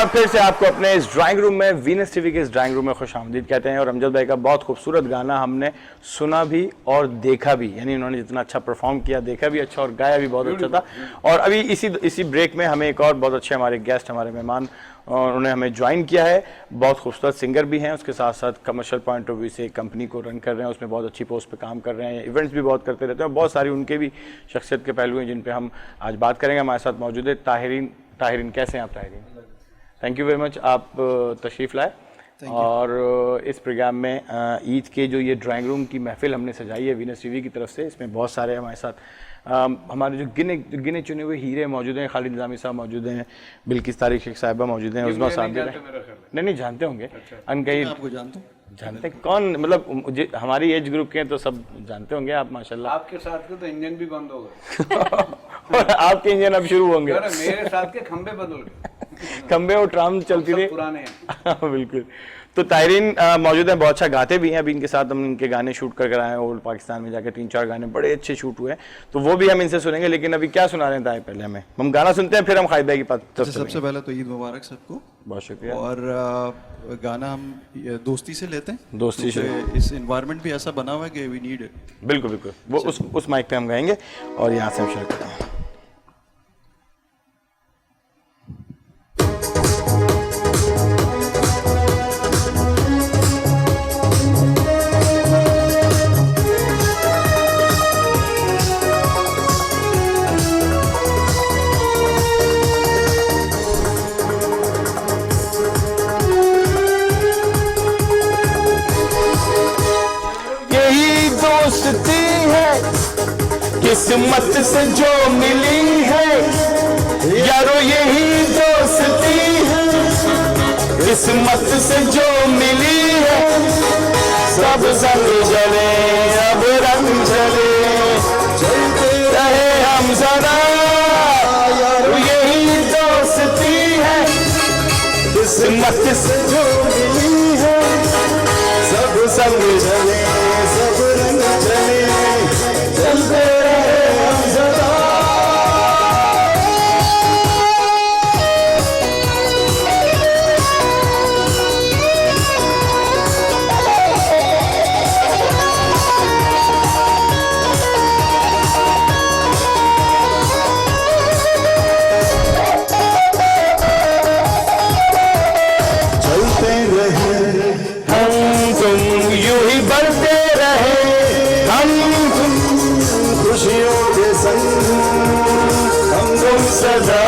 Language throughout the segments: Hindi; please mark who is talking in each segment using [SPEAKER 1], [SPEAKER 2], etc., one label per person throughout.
[SPEAKER 1] फिर से आपको अपने इस ड्राइंग रूम में, वीनस टीवी के इस ड्राइंग रूम में खुशामदीद कहते हैं। और अमजद भाई का बहुत खूबसूरत गाना हमने सुना भी और देखा भी, यानी उन्होंने जितना अच्छा परफॉर्म किया, देखा भी अच्छा और गाया भी बहुत अच्छा था। और अभी इसी ब्रेक में हमें एक और बहुत अच्छे हमारे गेस्ट, हमारे मेहमान उन्होंने हमें ज्वाइन किया है। बहुत खूबसूरत सिंगर भी हैं, उसके साथ साथ कमर्शियल पॉइंट ऑफ व्यू से एक कंपनी को रन कर रहे हैं, उसमें बहुत अच्छी पोस्ट पे काम कर रहे हैं, इवेंट्स भी बहुत करते रहते हैं। बहुत सारी उनके भी शख्सियत के पहलू हैं जिन पे हम आज बात करेंगे। हमारे साथ मौजूद है ताहिरीन। कैसे हैं आप ताहिरीन? थैंक यू वेरी मच, आप तशरीफ़ लाए। और इस प्रोग्राम में ईद के जो ये ड्राइंग रूम की महफिल हमने सजाई है वीनस टीवी की तरफ से, इसमें बहुत सारे हमारे साथ हमारे जो गिने चुने हुए हीरे मौजूद हैं। खालिद निज़ामी साहब मौजूद हैं, बिल्किस तारिक शेख साहिबा मौजूद हैं, उस्मा साहब भी नहीं जानते होंगे। अनकई आपको जानते कौन, मतलब हमारी एज ग्रुप के हैं तो सब जानते होंगे आप माशाल्लाह।
[SPEAKER 2] आपके साथ के तो इंजन भी बंद हो गए
[SPEAKER 1] और आपके इंजन अब शुरू होंगे।
[SPEAKER 2] मेरे साथ के खंबे बदल गए,
[SPEAKER 1] खंबे और ट्राम चलती रही,
[SPEAKER 2] पुराने हैं।
[SPEAKER 1] बिल्कुल। तो ताहिरीन मौजूद हैं, बहुत अच्छा गाते भी हैं। अभी इनके साथ हम इनके गाने शूट कर आए हैं, ओल्ड पाकिस्तान में जाके 3-4 गाने बड़े अच्छे शूट हुए हैं, तो वो भी हम इनसे सुनेंगे। लेकिन अभी क्या सुना रहे हैं पहले हम गाना सुनते हैं, फिर हम खालिद भाई की बात।
[SPEAKER 3] सबसे पहले तो ईद मुबारक सबको,
[SPEAKER 1] बहुत शुक्रिया।
[SPEAKER 3] और गाना हम दोस्ती से लेते हैं,
[SPEAKER 1] दोस्ती से।
[SPEAKER 3] इस इन्वायरमेंट भी ऐसा बना हुआ है कि वी नीड इट।
[SPEAKER 1] बिल्कुल बिल्कुल, वो उस माइक पे हम गाएंगे और यहाँ से हम शुरू करते हैं। दोस्ती है किस्मत से जो मिली है, यारो यही दोस्ती है किस्मत से जो मिली है। सब संग जले अब रंग जले, चलते रहे हम सदा, यारो यही दोस्ती है किस्मत से जो मिली है। सब संग जले सब रंग चले, चलते रहे हम सदा। चलते रहे हम तुम यूं ही बढ़ते रहे, हम तुम खुशियों के संग, हम तुम सदा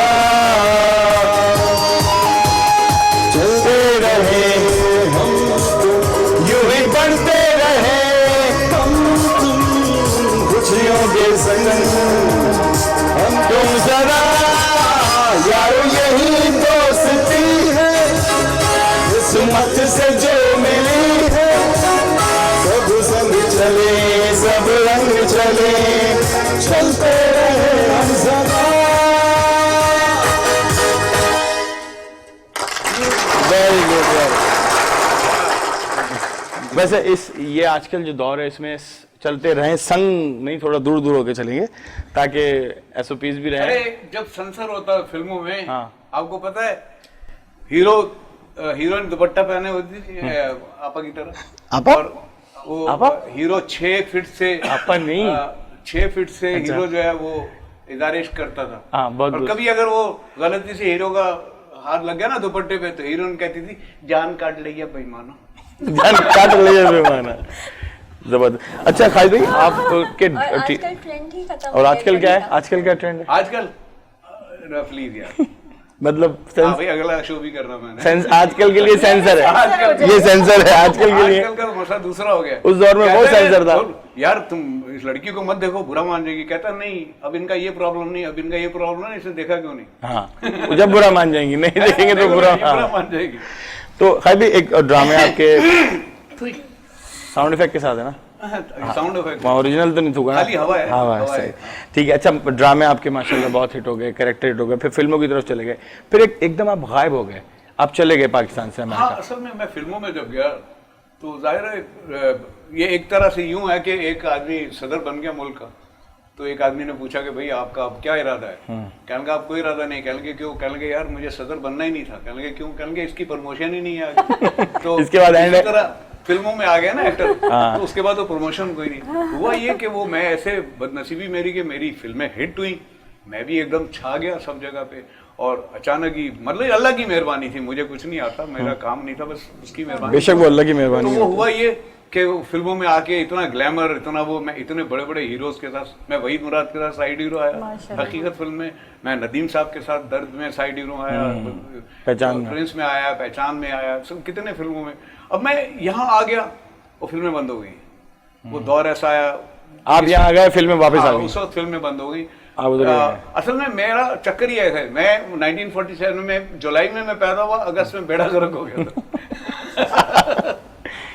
[SPEAKER 1] चलते रहे, हम तुम यूं ही बढ़ते रहे, हम तुम खुशियों के संग, हम तुम सदा, यारो यही दोस्ती है किस्मत से जो मिली है। सब संग चले सब रंग चले, चलते रहे हम सदा। Very good. वैसे ये आजकल जो दौर है इसमें चलते रहे संग नहीं, थोड़ा दूर दूर होके चलेंगे ताकि एसओपीज भी रहे।
[SPEAKER 2] अरे जब सेंसर होता है फिल्मों में,
[SPEAKER 1] हाँ।
[SPEAKER 2] आपको पता है हीरोइन दुपट्टा पहने होती थी आपा की तरह,
[SPEAKER 1] आपा?
[SPEAKER 2] और वो हीरो 6 फीट से,
[SPEAKER 1] आपा नहीं,
[SPEAKER 2] 6 फीट से
[SPEAKER 1] अच्छा।
[SPEAKER 2] हीरो जो है वो इदारेश करता था।
[SPEAKER 1] हाँ, बहुत
[SPEAKER 2] और कभी अगर वो गलती से हीरो का हाथ लग गया ना दुपट्टे पे, तो हीरोइन कहती थी जान काट लिया बेईमाना।
[SPEAKER 1] जान काट लिया बेईमाना, जबरदस्त। अच्छा खालिद भाई, आप के
[SPEAKER 4] आजकल ट्रेंड ही खत्म,
[SPEAKER 1] और आजकल क्या है, आजकल क्या ट्रेंड है?
[SPEAKER 2] आजकल रफली यार
[SPEAKER 1] मतलब
[SPEAKER 2] भाई अगला शो भी करना मैंने।
[SPEAKER 1] आजकल के लिए सेंसर है, ये सेंसर है आजकल के लिए।
[SPEAKER 2] आजकल का मसला दूसरा हो गया,
[SPEAKER 1] उस दौर में वो सेंसर था।
[SPEAKER 2] यार तुम इस लड़की को मत देखो, बुरा मान जाएगी। कहता नहीं, अब इनका ये प्रॉब्लम नहीं, अब इनका ये प्रॉब्लम नहीं, इसे देखा क्यों नहीं?
[SPEAKER 1] हाँ, जब बुरा मान जाएंगी, नहीं देखेंगे तो बुरा
[SPEAKER 2] मान जाएगी।
[SPEAKER 1] तो खालिद भाई, एक ड्रामे आपके साउंड इफेक्ट के साथ है ना?
[SPEAKER 2] साउंड इफेक्ट
[SPEAKER 1] ओरिजिनल तो नहीं थूका,
[SPEAKER 2] खाली हवा है,
[SPEAKER 1] हवा है। ठीक है। अच्छा, ड्रामे आपके माशाल्लाह बहुत हिट हो गए, कैरेक्टर हिट हो गए, फिर फिल्मों की तरफ चले गए, फिर एकदम आप गायब हो गए, आप चले गए पाकिस्तान से अमेरिका।
[SPEAKER 2] हाँ, असल में मैं फिल्मों में जब गया तो जाहिर है ये एक तरह से यूं है कि एक आदमी सदर बन गया मुल्क का, तो एक आदमी ने पूछा कि भाई आपका अब क्या इरादा है? कहने का आप कोई इरादा नहीं। कहने के क्यों? कहने के यार मुझे सदर बनना ही नहीं था। कहने के क्यों? कहने के इसकी प्रमोशन ही नहीं है आगे। तो
[SPEAKER 1] इसके बाद एंड
[SPEAKER 2] इसी तरह फिल्मों में आ गया ना एक्टर, तो उसके बाद तो प्रमोशन कोई नहीं हुआ। ये कि वो मैं ऐसे बदनसीबी मेरी कि मेरी फिल्में हिट हुई, मैं भी एकदम छा गया सब जगह पे, और अचानक ही मतलब अल्लाह की मेहरबानी थी, मुझे कुछ नहीं आता, मेरा काम नहीं था, बस उसकी मेहरबानी।
[SPEAKER 1] बेशक वो अल्लाह की मेहरबानी
[SPEAKER 2] तो वो हुआ ये कि वो फिल्मों में आके इतना ग्लैमर, इतना वो, मैं इतने बड़े बड़े हीरोज के साथ, मैं वहीद मुराद के साथ साइड हीरो आया हकीकत फिल्म में, मैं नदीम साहब के साथ दर्द में साइड हीरो आया,
[SPEAKER 1] पहचान में,
[SPEAKER 2] प्रिंस में आया, पहचान में आया, सब कितने फिल्मों में। अब मैं यहाँ आ गया, वो फिल्में बंद हो गई, वो दौर ऐसा आया।
[SPEAKER 1] आप यहाँ आ गए, फिल्में वापस आ गई,
[SPEAKER 2] उस वक्त फिल्में बंद हो गई।
[SPEAKER 1] आप उधर
[SPEAKER 2] असल में मेरा चक्कर ये है, मैं 1947 में जुलाई में मैं पैदा हुआ, अगस्त में बेड़ा गर्क हो गया था।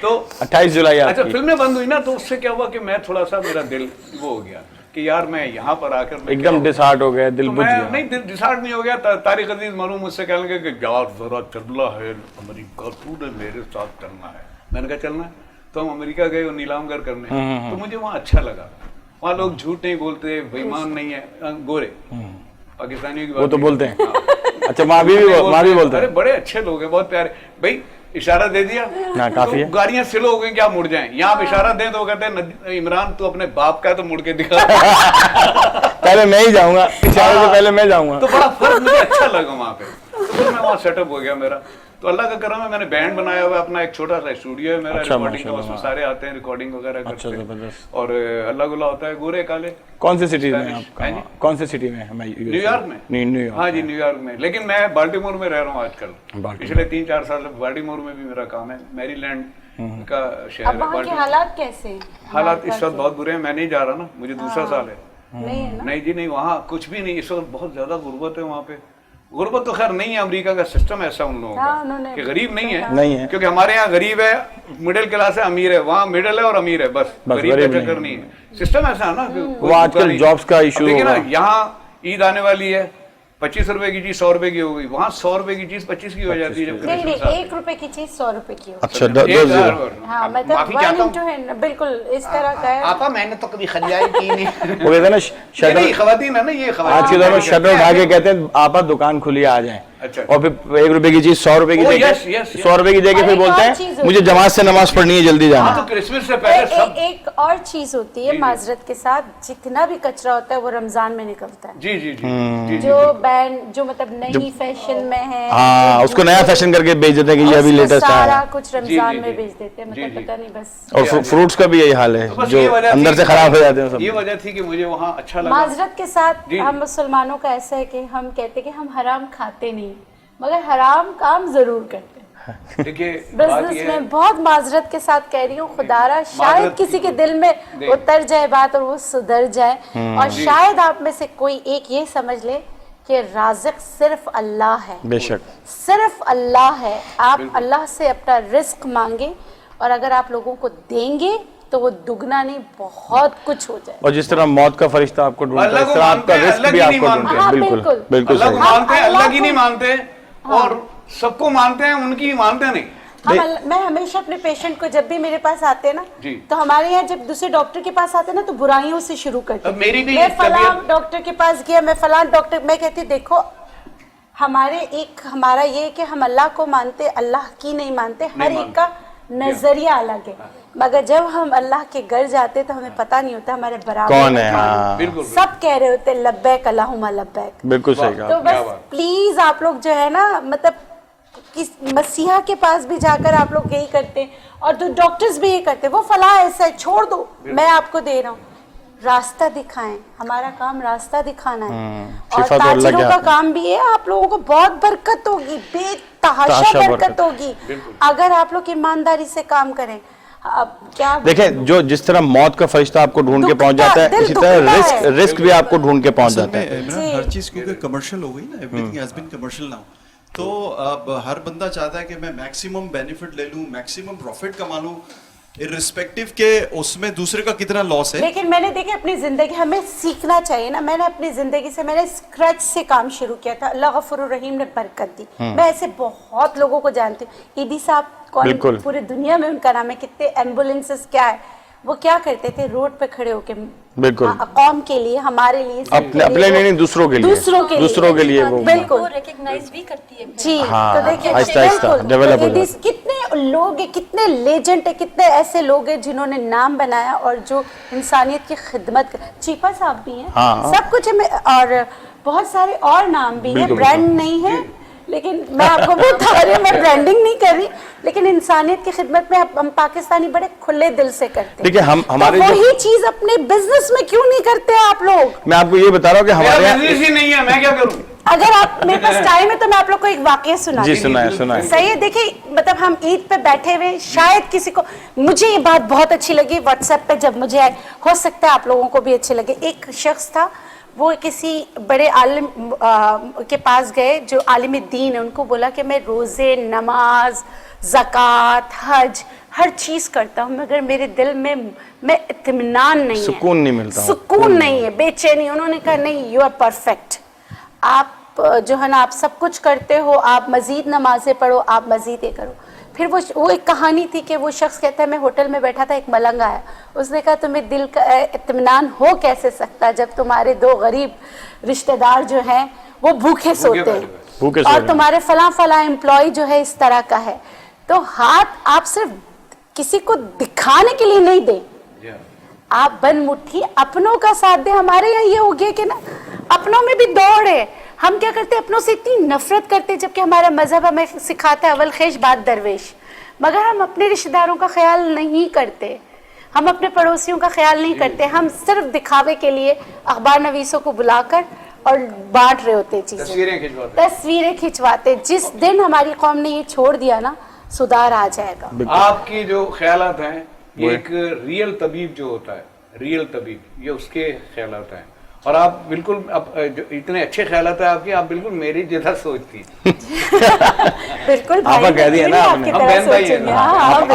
[SPEAKER 2] तो
[SPEAKER 1] 28 जुलाई
[SPEAKER 2] अच्छा,
[SPEAKER 1] आपकी।
[SPEAKER 2] फिल्में बंद हुई ना, तो उससे क्या हुआ कि मैं थोड़ा सा, मेरा दिल वो हो गया कि यार मैं यहाँ पर आकर मैं
[SPEAKER 1] एकदम डिसहार्ट हो गया, दिल
[SPEAKER 2] तो
[SPEAKER 1] बुझ
[SPEAKER 2] मैं
[SPEAKER 1] गया।
[SPEAKER 2] नहीं, डिसहार्ट नहीं हो गया। तारिक अजीज मरूम मुझसे कहने लगे कि यार जरा चलना है अमेरिका, तूने मेरे साथ चलना है। मैंने कहा चलना है, तो हम अमेरिका गए नीलामगर करने। तो मुझे वहाँ अच्छा लगा, वहाँ लोग झूठ नहीं बोलते, बेईमान नहीं है, गोरे पाकिस्तानियों की
[SPEAKER 1] वो तो
[SPEAKER 2] नहीं
[SPEAKER 1] बोलते हैं।
[SPEAKER 2] हाँ।
[SPEAKER 1] अच्छा, वहाँ भी बोलते
[SPEAKER 2] अरे
[SPEAKER 1] हैं।
[SPEAKER 2] बड़े अच्छे लोग हैं, बहुत प्यारे। भाई इशारा दे दिया
[SPEAKER 1] हाँ, काफी
[SPEAKER 2] तो
[SPEAKER 1] है।
[SPEAKER 2] गाड़ियां स्लो हो गई, क्या मुड़ जाएं। यहाँ आप इशारा दें तो वो कहते हैं इमरान तू अपने बाप का है तो मुड़ के दिखा।
[SPEAKER 1] पहले मैं ही जाऊंगा, इशारे से पहले मैं जाऊंगा।
[SPEAKER 2] तो बड़ा फर्क मुझे अच्छा लगा वहाँ पे, तो फिर मैं वहाँ सेटअप हो गया मेरा। तो अल्लाह का करम है, मैंने बैंड बनाया हुआ अपना, एक छोटा सा स्टूडियो है मेरा,
[SPEAKER 1] अच्छा,
[SPEAKER 2] रिकॉर्डिंग का, उसमें
[SPEAKER 1] माशाल्लाह।
[SPEAKER 2] सारे आते हैं, रिकॉर्डिंग वगैरह करते
[SPEAKER 1] अच्छा,
[SPEAKER 2] हैं।
[SPEAKER 1] जबरदस्त।
[SPEAKER 2] और अल्लाह गुल्ला होता है, गोरे काले।
[SPEAKER 1] कौन सी सिटी में
[SPEAKER 2] Spanish,
[SPEAKER 1] आप?
[SPEAKER 2] है जी?
[SPEAKER 1] कौन सी सिटी में है?
[SPEAKER 2] न्यूयॉर्क में।
[SPEAKER 1] नहीं, न्यूयॉर्क।
[SPEAKER 2] हाँ जी, न्यूयॉर्क में, लेकिन मैं बाल्टीमोर में रह रहा हूँ आजकल।
[SPEAKER 1] बाल्टीमोर।
[SPEAKER 2] पिछले 3-4 साल से बाल्टीमोर में भी मेरा काम है, मैरीलैंड का शहर
[SPEAKER 4] अब
[SPEAKER 2] है
[SPEAKER 4] वहाँ के
[SPEAKER 2] बाल्टीमोर।
[SPEAKER 4] हालात कैसे हैं?
[SPEAKER 2] हालात इस वक्त बहुत बुरे हैं, मैं नहीं जा रहा ना, मुझे दूसरा साल है।
[SPEAKER 4] नहीं है ना?
[SPEAKER 2] नहीं जी नहीं, वहाँ कुछ भी नहीं, इस वक्त बहुत ज्यादा गुर्बत है वहाँ पे। गुर्बत तो खैर नहीं है, अमेरिका का सिस्टम ऐसा उन लोगों
[SPEAKER 4] हाँ,
[SPEAKER 2] का
[SPEAKER 4] उन्होंने
[SPEAKER 2] कि गरीब नहीं है,
[SPEAKER 1] नहीं है।
[SPEAKER 2] क्योंकि हमारे यहाँ गरीब है, मिडिल क्लास है, अमीर है, वहाँ मिडिल है और अमीर है, बस गरीब
[SPEAKER 1] गरीब
[SPEAKER 2] का चक्कर नहीं है। सिस्टम ऐसा है ना कि कोई
[SPEAKER 1] वो आजकल
[SPEAKER 2] भूखा नहीं।
[SPEAKER 1] जॉब्स का इशू
[SPEAKER 2] अब देखिए ना,
[SPEAKER 1] होगा।
[SPEAKER 2] यहाँ ईद आने वाली है, 25 रुपए की चीज 100 रुपए की हो गई, वहाँ 100 रुपए की चीज 25 की हो जाती है। जब
[SPEAKER 4] नहीं
[SPEAKER 2] क्रिसमस
[SPEAKER 4] नहीं,
[SPEAKER 2] आता है।
[SPEAKER 4] 1 रुपए की चीज 100 रुपए की हो।
[SPEAKER 1] अच्छा,
[SPEAKER 2] एक
[SPEAKER 1] 2
[SPEAKER 2] हजार
[SPEAKER 1] जीरो।
[SPEAKER 2] और-
[SPEAKER 4] हाँ,
[SPEAKER 2] अब
[SPEAKER 4] मतलब
[SPEAKER 2] माफी
[SPEAKER 4] 1
[SPEAKER 2] चाहता हूँ।
[SPEAKER 4] into है, बिल्कुल इस तरह का है।
[SPEAKER 2] आपा मैंने तो कभी खरीदारी की नहीं।
[SPEAKER 1] वो कहते हैं ना,
[SPEAKER 2] ये
[SPEAKER 1] शटर,
[SPEAKER 2] नहीं, खवातीन है ना ये, खवातीन
[SPEAKER 1] आज के दौर में शटर उठा के कहते हैं आपा दुकान खुली आ जाए।
[SPEAKER 2] अच्छा।
[SPEAKER 1] और फिर 1 रुपए की चीज 100 रुपए की
[SPEAKER 2] ओ,
[SPEAKER 1] देके,
[SPEAKER 2] yes, yes, yes।
[SPEAKER 1] 100 रुपए की देके
[SPEAKER 4] और
[SPEAKER 1] फिर
[SPEAKER 4] एक
[SPEAKER 1] बोलते
[SPEAKER 4] और
[SPEAKER 1] हैं
[SPEAKER 4] चीज़ होती
[SPEAKER 1] मुझे
[SPEAKER 4] है।
[SPEAKER 1] जमात से नमाज पढ़नी है, जल्दी जाना
[SPEAKER 2] हाँ, तो क्रिसमस से पहले सब।
[SPEAKER 4] एक और चीज होती है माजरत के साथ, जितना भी कचरा होता है वो रमजान में निकलता है।
[SPEAKER 2] जी जी जी जी,
[SPEAKER 4] जो बैंड जो मतलब नई फैशन में है,
[SPEAKER 1] हाँ, उसको नया फैशन करके बेच देते हैं कि ये अभी
[SPEAKER 4] उसको
[SPEAKER 1] लेटेस्ट
[SPEAKER 4] सारा
[SPEAKER 1] है।
[SPEAKER 4] कुछ रमजान
[SPEAKER 2] जी,
[SPEAKER 4] में
[SPEAKER 2] जी।
[SPEAKER 4] बेच देते हैं,
[SPEAKER 2] जी,
[SPEAKER 4] मतलब
[SPEAKER 2] जी।
[SPEAKER 4] पता नहीं बस।
[SPEAKER 1] और फ्रूट्स का भी यही हाल है,
[SPEAKER 2] तो बस
[SPEAKER 1] जो
[SPEAKER 2] ये वजह
[SPEAKER 1] अंदर
[SPEAKER 2] थी-
[SPEAKER 1] से खराब हो जाते हैं
[SPEAKER 2] ये
[SPEAKER 1] सब।
[SPEAKER 2] वजह थी कि मुझे वहाँ अच्छा लगा।
[SPEAKER 4] माजरत के साथ
[SPEAKER 2] जी।
[SPEAKER 4] हम मुसलमानों का ऐसा है कि हम कहते हैं कि हम हराम खाते नहीं, मगर हराम काम जरूर करते हैं।
[SPEAKER 2] देखिए बात
[SPEAKER 4] बिजनेस
[SPEAKER 2] ये
[SPEAKER 4] में बहुत माजरत के साथ कह रही हूँ, खुदारा शायद
[SPEAKER 2] माजरत
[SPEAKER 4] किसी के
[SPEAKER 2] की-
[SPEAKER 4] दिल में
[SPEAKER 2] देख।
[SPEAKER 4] उतर जाए बात और वो सुधर जाए, और शायद आप में से कोई एक ये समझ ले कि राज़िक सिर्फ अल्लाह है,
[SPEAKER 1] बेशक।
[SPEAKER 4] सिर्फ अल्लाह है। आप अल्लाह से अपना रिस्क मांगे, और अगर आप लोगों को देंगे तो वो दुगना नहीं बहुत कुछ हो जाए।
[SPEAKER 1] और जिस तरह मौत का फरिश्ता आपको ढूंढता है,
[SPEAKER 2] अल्लाह
[SPEAKER 1] इस
[SPEAKER 2] को
[SPEAKER 1] तरह आपका
[SPEAKER 2] मानते हैं,
[SPEAKER 1] रिस्क
[SPEAKER 2] अल्लाह
[SPEAKER 1] भी
[SPEAKER 2] की
[SPEAKER 1] आपको
[SPEAKER 2] नहीं
[SPEAKER 1] ढूंढता है।
[SPEAKER 4] मानते।
[SPEAKER 1] बिल्कुल
[SPEAKER 4] हाँ,
[SPEAKER 1] बिल्कुल
[SPEAKER 2] अल्लाह को
[SPEAKER 1] सही।
[SPEAKER 2] मानते हैं,
[SPEAKER 4] अल्लाह
[SPEAKER 2] अल्लाह की नहीं
[SPEAKER 4] को-
[SPEAKER 2] मानते, और सबको मानते हैं, उनकी मानते नहीं।
[SPEAKER 4] मैं हमेशा अपने पेशेंट को जब भी मेरे पास आते हैं ना,
[SPEAKER 2] जी।
[SPEAKER 4] तो हमारे यहाँ जब दूसरे डॉक्टर के पास आते हैं ना, तो बुराइयों से शुरू करते
[SPEAKER 2] अब मेरी भी
[SPEAKER 4] मैं फलां
[SPEAKER 2] तबीयत-
[SPEAKER 4] डॉक्टर के पास गया, मैं फलां डॉक्टर, मैं कहती हूँ देखो हमारा ये है कि हम अल्लाह को मानते, अल्लाह की नहीं मानते, हर
[SPEAKER 2] नहीं
[SPEAKER 4] एक का नजरिया अलग है, मगर जब हम अल्लाह के घर जाते तो हमें पता नहीं होता हमारे बराबर
[SPEAKER 1] कौन है।
[SPEAKER 4] में
[SPEAKER 1] हाँ,
[SPEAKER 2] बिल्कुल
[SPEAKER 4] सब कह रहे होते लब्बैक अल्लाहुम्मा लब्बैक।
[SPEAKER 1] बिल्कुल सही कहा।
[SPEAKER 4] तो
[SPEAKER 2] क्या
[SPEAKER 4] बस
[SPEAKER 2] बात।
[SPEAKER 4] प्लीज आप लोग जो है ना, मतलब किस मसीहा के पास भी जाकर आप लोग यही करते हैं, और तो डॉक्टर्स भी ये करते हैं, वो फला ऐसा है छोड़ दो, मैं आपको दे रहा हूँ, रास्ता दिखाएं, हमारा काम रास्ता दिखाना है। और
[SPEAKER 1] शिफा तो अल्लाह के
[SPEAKER 4] ताजिरों का
[SPEAKER 1] हाथ में।
[SPEAKER 4] काम भी है, आप लोगों को बहुत बरकत होगी, बेतहाशा
[SPEAKER 1] तहाशा
[SPEAKER 4] बरकत
[SPEAKER 1] बरकत।
[SPEAKER 4] होगी अगर आप लोग ईमानदारी से काम करें। अब क्या
[SPEAKER 1] देखें, जो जिस तरह मौत का फरिश्ता आपको ढूंढ के पहुंच जाता है,
[SPEAKER 4] दिल
[SPEAKER 1] इसी तरह
[SPEAKER 4] दुखता है।
[SPEAKER 1] रिस्क भी आपको ढूंढ के पहुंच
[SPEAKER 3] असल
[SPEAKER 1] जाता
[SPEAKER 3] में
[SPEAKER 1] है।
[SPEAKER 3] इमरान,
[SPEAKER 4] जी।
[SPEAKER 3] हर चीज क्योंकि कमर्शियल हो गई ना, everything has been commercial now, तो अब हर बंदा चाहता है कि मैं मैक्सिमम बेनिफिट ले लूं, मैक्सिमम प्रॉफिट कमा लूं, इर्रिस्पेक्टिव के उसमें दूसरे का कितना लॉस है।
[SPEAKER 4] लेकिन मैंने देखे अपनी जिंदगी, हमें सीखना चाहिए ना, मैंने अपनी जिंदगी से मैंने स्क्रैच से काम शुरू किया था, अल्लाह गफूर रहीम ने बरकत दी। मैं ऐसे बहुत लोगों को जानती हूँ, ईदी साहब कौन,
[SPEAKER 1] बिल्कुल।
[SPEAKER 4] पूरी दुनिया में उनका नाम है, कितने एम्बुलेंसेस क्या है, वो क्या करते थे, रोड पे खड़े होके
[SPEAKER 1] बिल्कुल
[SPEAKER 4] कौम के लिए, हमारे लिए,
[SPEAKER 1] अपने अपने लिए नहीं, दूसरों के लिए, दूसरों के लिए वो
[SPEAKER 4] बिल्कुल
[SPEAKER 5] रिकॉग्नाइज भी करती है
[SPEAKER 4] जी।
[SPEAKER 1] हाँ,
[SPEAKER 4] तो देखिए
[SPEAKER 1] आहिस्ता आहिस्ता
[SPEAKER 4] बिल्कुल,
[SPEAKER 1] डेवलप हो
[SPEAKER 4] तो
[SPEAKER 1] जाता है।
[SPEAKER 4] कितने लोग हैं, कितने लेजेंड है, कितने ऐसे लोग हैं जिन्होंने नाम बनाया और जो इंसानियत की खिदमत चीपा साहब भी हैं,
[SPEAKER 1] हाँ।
[SPEAKER 4] सब कुछ है और बहुत सारे और नाम भी हैं,
[SPEAKER 1] बिल्कुल,
[SPEAKER 4] ब्रांड नहीं है, लेकिन मैं आपको बता रही हूँ, मैं ब्रांडिंग नहीं कर रही, लेकिन इंसानियत की खिदमत में हम पाकिस्तानी बड़े खुले दिल से करते हैं।
[SPEAKER 1] देखिए हमारे
[SPEAKER 4] तो वही चीज अपने बिजनेस में क्यों नहीं करते आप लोग?
[SPEAKER 1] मैं आपको ये बता रहा हूँ कि हमारे
[SPEAKER 2] मेरा
[SPEAKER 1] यहाँ
[SPEAKER 2] बिजनेस ही नहीं है, मैं क्या करूं?
[SPEAKER 4] अगर आप मेरे पास टाइम है तो मैं आप लोग को एक वाकया सुना
[SPEAKER 1] जी सुनाए
[SPEAKER 4] सही है। देखिए मतलब हम ईद पे बैठे हुए, शायद किसी को, मुझे ये बात बहुत अच्छी लगी व्हाट्सएप पे जब मुझे आई, हो सकता है आप लोगों को भी अच्छे लगे। एक शख्स था, वो किसी बड़े आलिम के पास गए जो आलिम दीन है, उनको बोला कि मैं रोज़े, नमाज, ज़कात, हज हर चीज़ करता हूँ, मगर मेरे दिल में मैं इत्मीनान नहीं है,
[SPEAKER 1] सुकून नहीं मिलता,
[SPEAKER 4] सुकून नहीं है, बेचैनी। उन्होंने कहा नहीं, यू आर परफेक्ट, आप जो है ना, आप सब कुछ करते हो, आप मज़ीद नमाज़ें पढ़ो, आप मज़ीद ये करो। फिर वो एक कहानी थी कि वो शख्स कहता है मैं होटल में बैठा था, एक मलंग आया, उसने कहा तुम्हें दिल का इत्मीनान हो कैसे सकता जब तुम्हारे दो गरीब रिश्तेदार जो हैं वो भूखे सोते हैं और तुम्हारे फला फला एम्प्लॉय जो है इस तरह का है। तो हाथ आप सिर्फ किसी को दिखाने के लिए नहीं दें, आप बन मुट्ठी अपनों का साथ दें। हमारे यहाँ ये हो गया कि ना अपनों में भी दौड़ है, हम क्या करते हैं, अपनों से इतनी नफरत करते हैं, जबकि हमारा मजहब हमें सिखाता है अव्वल ख़ेश बाद दरवेश, मगर हम अपने रिश्तेदारों का ख्याल नहीं करते, हम अपने पड़ोसियों का ख्याल नहीं करते, हम सिर्फ दिखावे के लिए अखबार नवीसों को बुलाकर और बांट रहे होते चीज़ें, तस्वीरें खिंचवाते। जिस दिन हमारी कौम ने ये छोड़ दिया ना, सुधार आ जाएगा।
[SPEAKER 2] आपकी जो ख्यालात हैं, ये एक रियल तबीब जो होता है, रियल तबीब, ये उसके ख्यालात हैं, और आप बिल्कुल जो इतने अच्छे ख्यालात हैं आपकी, आप बिल्कुल मेरी जैसा सोचती हैं।
[SPEAKER 4] बिल्कुल
[SPEAKER 1] आपा कह दिया ना आपने,
[SPEAKER 2] हम बहन भाई हैं ना,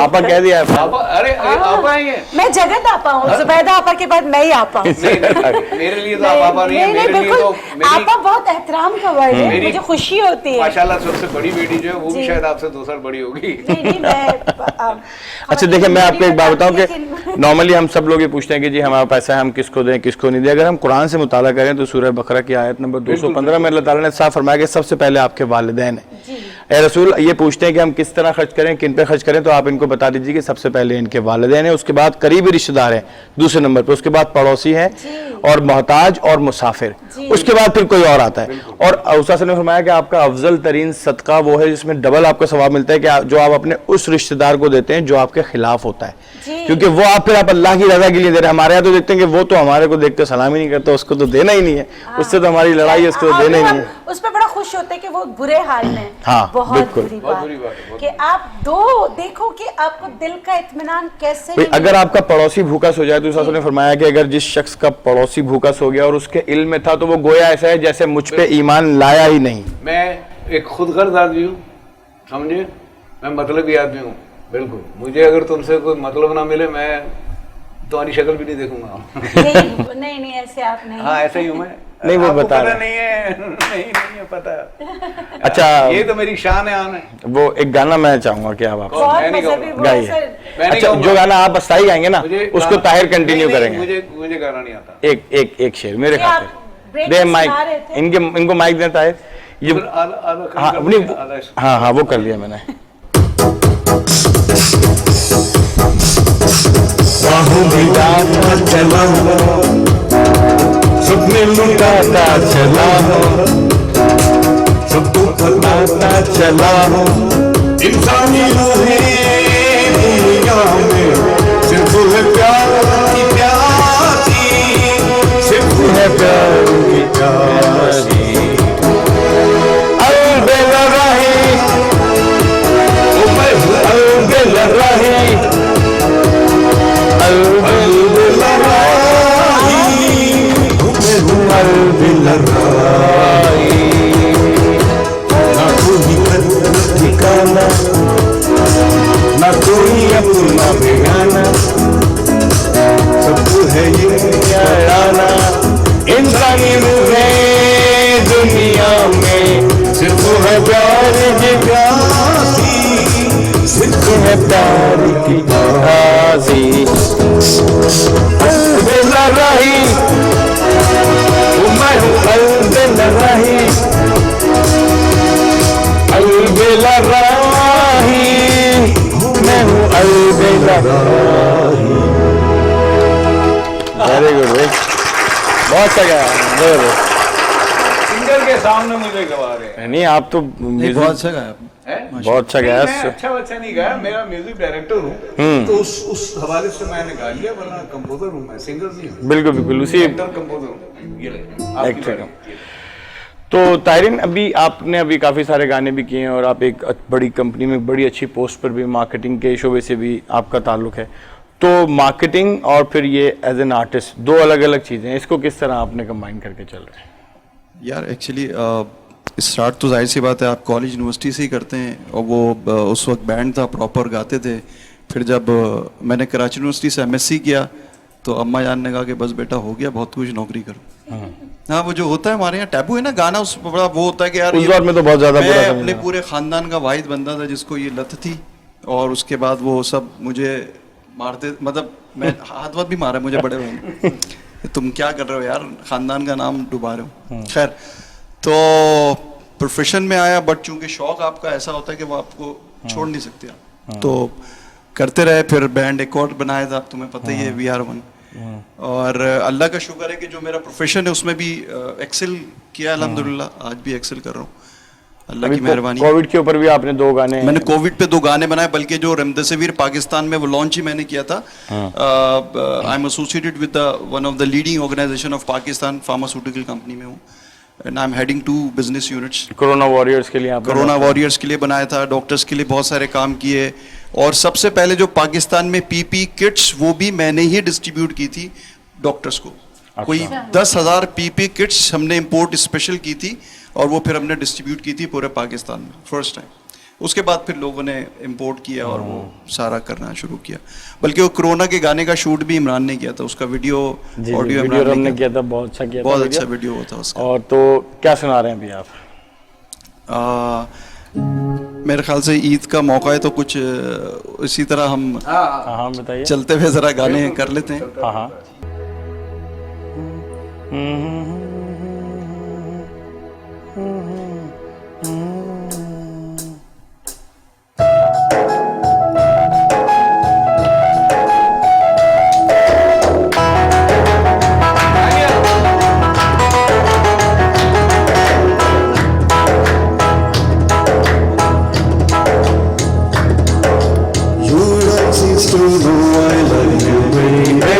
[SPEAKER 1] आपा कह दिया
[SPEAKER 2] अरे आपा ही है,
[SPEAKER 4] मैं जगत आपा हूँ, जुबैदा आपा के बाद मैं ही आपा हूँ।
[SPEAKER 2] मेरे लिए तो आप आपा नहीं है, मेरे लिए तो
[SPEAKER 4] आपा बहुत एहतराम का वर्ड है, मुझे खुशी होती है।
[SPEAKER 2] माशाल्लाह सबसे बड़ी बेटी जो है वो भी शायद आपसे 2 साल बड़ी होगी।
[SPEAKER 1] अच्छा देखिए, मैं आपको एक बात बताऊं कि नॉर्मली हम सब लोग ये पूछते हैं कि जी हमारा पैसा है हम किसको दें किसको नहीं दें। अगर हम कुरान से मुताला करें तो सूरह बकरा की आयत नंबर 215 में अल्लाह ताला ने साफ फरमाया कि सबसे पहले आपके वालिदैन हैं। ए रसूल, ये पूछते हैं कि हम किस तरह खर्च करें, किन पे खर्च करें, तो आप इनको बता दीजिए कि सबसे पहले इनके वालिदैन हैं, उसके बाद करीबी रिश्तेदार हैं दूसरे नंबर पर, उसके बाद पड़ोसी हैं और मोहताज और मुसाफिर, उसके बाद फिर कोई और आता है। और उस्ताद ने फरमाया कि आपका अफजल तरीन सदका वो है जिसमें डबल आपको सवाब मिलता है कि जो आप अपने उस रिश्तेदार को देते हैं जो आपके खिलाफ होता है, क्योंकि वो आप फिर आप अल्लाह की रजा के लिए दे रहे हैं। हमारे यहाँ तो देखते हैं कि वो तो हमारे को देखते सलाम ही नहीं करता, उसको तो देना ही नहीं है, उससे तो हमारी लड़ाई है, उसको तो देना ही नहीं है।
[SPEAKER 4] उस पर बड़ा खुश होते हैं कि वो बुरे हाल में,
[SPEAKER 1] हाँ,
[SPEAKER 4] बहुत बुरी
[SPEAKER 2] बहुत
[SPEAKER 4] बात
[SPEAKER 2] है
[SPEAKER 4] कि आप दो देखो कि आपको दिल का इत्मीनान कैसे नहीं
[SPEAKER 1] अगर आपका पड़ोसी भूखा सो जाए तो उस्ताद ने फरमाया कि अगर जिस शख्स का पड़ोसी भूखा सो गया और उसके इल्म में था तो वो गोया ऐसा है जैसे मुझ पे ईमान लाया ही नहीं।
[SPEAKER 2] मैं एक खुदगर्ज आदमी हूँ, समझे, मैं मतलबी आदमी हूँ, बिल्कुल। मुझे अगर तुमसे कोई मतलब ना मिले मैं तुम्हारी शक्ल भी नहीं देखूंगा।
[SPEAKER 4] नहीं ऐसे आप नहीं।
[SPEAKER 2] हाँ ऐसा ही हूँ मैं।
[SPEAKER 1] नहीं वो
[SPEAKER 2] आपको
[SPEAKER 1] बता
[SPEAKER 2] पता
[SPEAKER 1] रहे
[SPEAKER 2] नहीं है, नहीं है पता।
[SPEAKER 1] अच्छा
[SPEAKER 2] ये तो मेरी शान है, आन है।
[SPEAKER 1] वो एक गाना मैं चाहूंगा कि आप
[SPEAKER 4] बहुत
[SPEAKER 2] मैं नहीं
[SPEAKER 4] मज़ेबी
[SPEAKER 2] गाऊंगा।
[SPEAKER 4] वो
[SPEAKER 1] गाइए।
[SPEAKER 4] ऐसा-
[SPEAKER 1] अच्छा जो गाना आप अस्थाई गाएंगे ना उसको ताहिर कंटिन्यू करेंगे।
[SPEAKER 2] मुझे गाना नहीं आता।
[SPEAKER 1] एक शेर मेरे
[SPEAKER 4] कि आप
[SPEAKER 1] खातिर
[SPEAKER 4] ब्रेक
[SPEAKER 1] दे
[SPEAKER 4] में
[SPEAKER 1] माइक,
[SPEAKER 4] सुना रहे थे।
[SPEAKER 1] इनको माइक दें ताहिर। ये हाँ अपनी हाँ वो कर लिया मैंने।
[SPEAKER 6] चला सपने लुटाता चला सबको फलाता चला इंसानी रूहें दुनिया में सिर्फ है प्यार की प्यासी, सिर्फ है प्यार की प्यासी। अलबेला रही अलबेला रही अलबेला रही ना कोई ठिकाना ना कोई अपना बेगाना, सब है ये आना इंसानी रूहें दुनिया में सिर्फ है प्यार की प्यासी, सिर्फ है प्यार की प्यासी।
[SPEAKER 1] राजी अलबेला राही, मैं हूँ अलबेला राही, अलबेला राही, मैं हूँ अलबेला राही। वेरी गुड, बहुत अच्छा गाया, जबरदस्त।
[SPEAKER 2] सिंगर के सामने मुझे गवा रहे हैं।
[SPEAKER 1] नहीं आप तो
[SPEAKER 3] नहीं,
[SPEAKER 1] म्यूजिक
[SPEAKER 3] बहुत अच्छा गाया आपने।
[SPEAKER 2] हैं?
[SPEAKER 1] बहुत अच्छा
[SPEAKER 2] नहीं,
[SPEAKER 1] गाया।
[SPEAKER 2] मैं अच्छा नहीं गाया, मेरा म्यूजिक डायरेक्टर हूँ, तो उस हवाले से मैंने गा लिया, वरना कंपोजर हूँ मैं, सिंगर नहीं हूँ।
[SPEAKER 1] बिल्कुल बिल्कुल उसी
[SPEAKER 2] एक्टर कंपोजर हूँ। ये ले, आपकी
[SPEAKER 1] एक्टर।
[SPEAKER 2] बारी।
[SPEAKER 1] तो तारिन, अभी आपने अभी काफ़ी सारे गाने भी किए हैं और आप एक बड़ी कंपनी में बड़ी अच्छी पोस्ट पर भी, मार्केटिंग के शोबे से भी आपका ताल्लुक है। तो मार्केटिंग और फिर ये एज एन आर्टिस्ट, दो अलग अलग चीज़ें हैं, इसको किस तरह आपने कंबाइन करके चल रहे हैं?
[SPEAKER 3] यार एक्चुअली स्टार्ट तो जाहिर सी बात है आप कॉलेज यूनिवर्सिटी से ही करते हैं, और वो उस वक्त बैंड था, प्रॉपर गाते थे। फिर जब मैंने कराची यूनिवर्सिटी से एमएससी किया तो अम्मा जान ने कहा कि बस बेटा हो गया, बहुत कुछ नौकरी करो। हाँ, वो जो होता है हमारे यहाँ टैबू है ना, गाना उस बड़ा वो होता है कि यार
[SPEAKER 1] उस दौर में तो बहुत ज़्यादा बुरा
[SPEAKER 3] मैं
[SPEAKER 1] था।
[SPEAKER 3] अपने पूरे खानदान का वाहिद बंदा था जिसको ये लत थी, और उसके बाद वो सब मुझे मारते, मतलब मैं हाथ वाथ भी मारा मुझे बड़े भाई ने, तुम क्या कर रहे हो यार, खानदान का नाम डुबा रहे हो। खैर, तो प्रोफेशन में आया, बट चूंकि शौक आपका ऐसा होता है कि वो आपको छोड़ नहीं सकते आप, तो करते रहे। फिर बैंड एक और बनाया था, तुम्हें पता ही है, VR1। और अल्लाह का शुक्र है कि जो मेरा प्रोफेशन है उसमें भी एक्सेल किया अल्हम्दुलिल्लाह, आज भी एक्सेल कर रहा हूँ, अल्लाह की मेहरबानी।
[SPEAKER 1] कोविड के ऊपर भी आपने दो गाने,
[SPEAKER 3] मैंने कोविड पे 2 गाने बनाए, बल्कि जो रेमडेसिविर पाकिस्तान में वो लॉन्च ही मैंने किया था। I am associated with one of the leading organisation of Pakistan, pharmaceutical company में हूँ, and I am heading 2 business units.
[SPEAKER 1] Corona warriors के लिए आपने
[SPEAKER 3] कोरोना वॉरियर्स के लिए बनाया था, डॉक्टर्स के लिए बहुत सारे काम किए, और सबसे पहले जो पाकिस्तान में पीपी किट्स वो भी मैंने ही डिस्ट्रीब्यूट की थी डॉक्टर्स को। कोई 10,000 पीपी किट्स हमने इंपोर्ट स्पेशल की थी, और वो फिर हमने डिस्ट्रीब्यूट की थी पूरे पाकिस्तान में फर्स्ट टाइम। उसके बाद फिर लोगों ने इंपोर्ट किया और वो सारा करना शुरू किया। बल्कि वो कोरोना के गाने का शूट भी इमरान ने किया था, उसका वीडियो ऑडियो
[SPEAKER 1] वीडियो हमने किया था, बहुत अच्छा किया था,
[SPEAKER 3] बहुत अच्छा वीडियो होता उसका।
[SPEAKER 1] और तो क्या सुना रहे हैं अभी आप?
[SPEAKER 3] मेरे ख्याल से ईद का मौका है तो कुछ इसी तरह हम
[SPEAKER 1] हाँ बताइए।
[SPEAKER 3] चलते हुए जरा गाने कर लेते हैं।
[SPEAKER 1] हाँ हाँ।
[SPEAKER 6] You don't seem to know I love you, baby.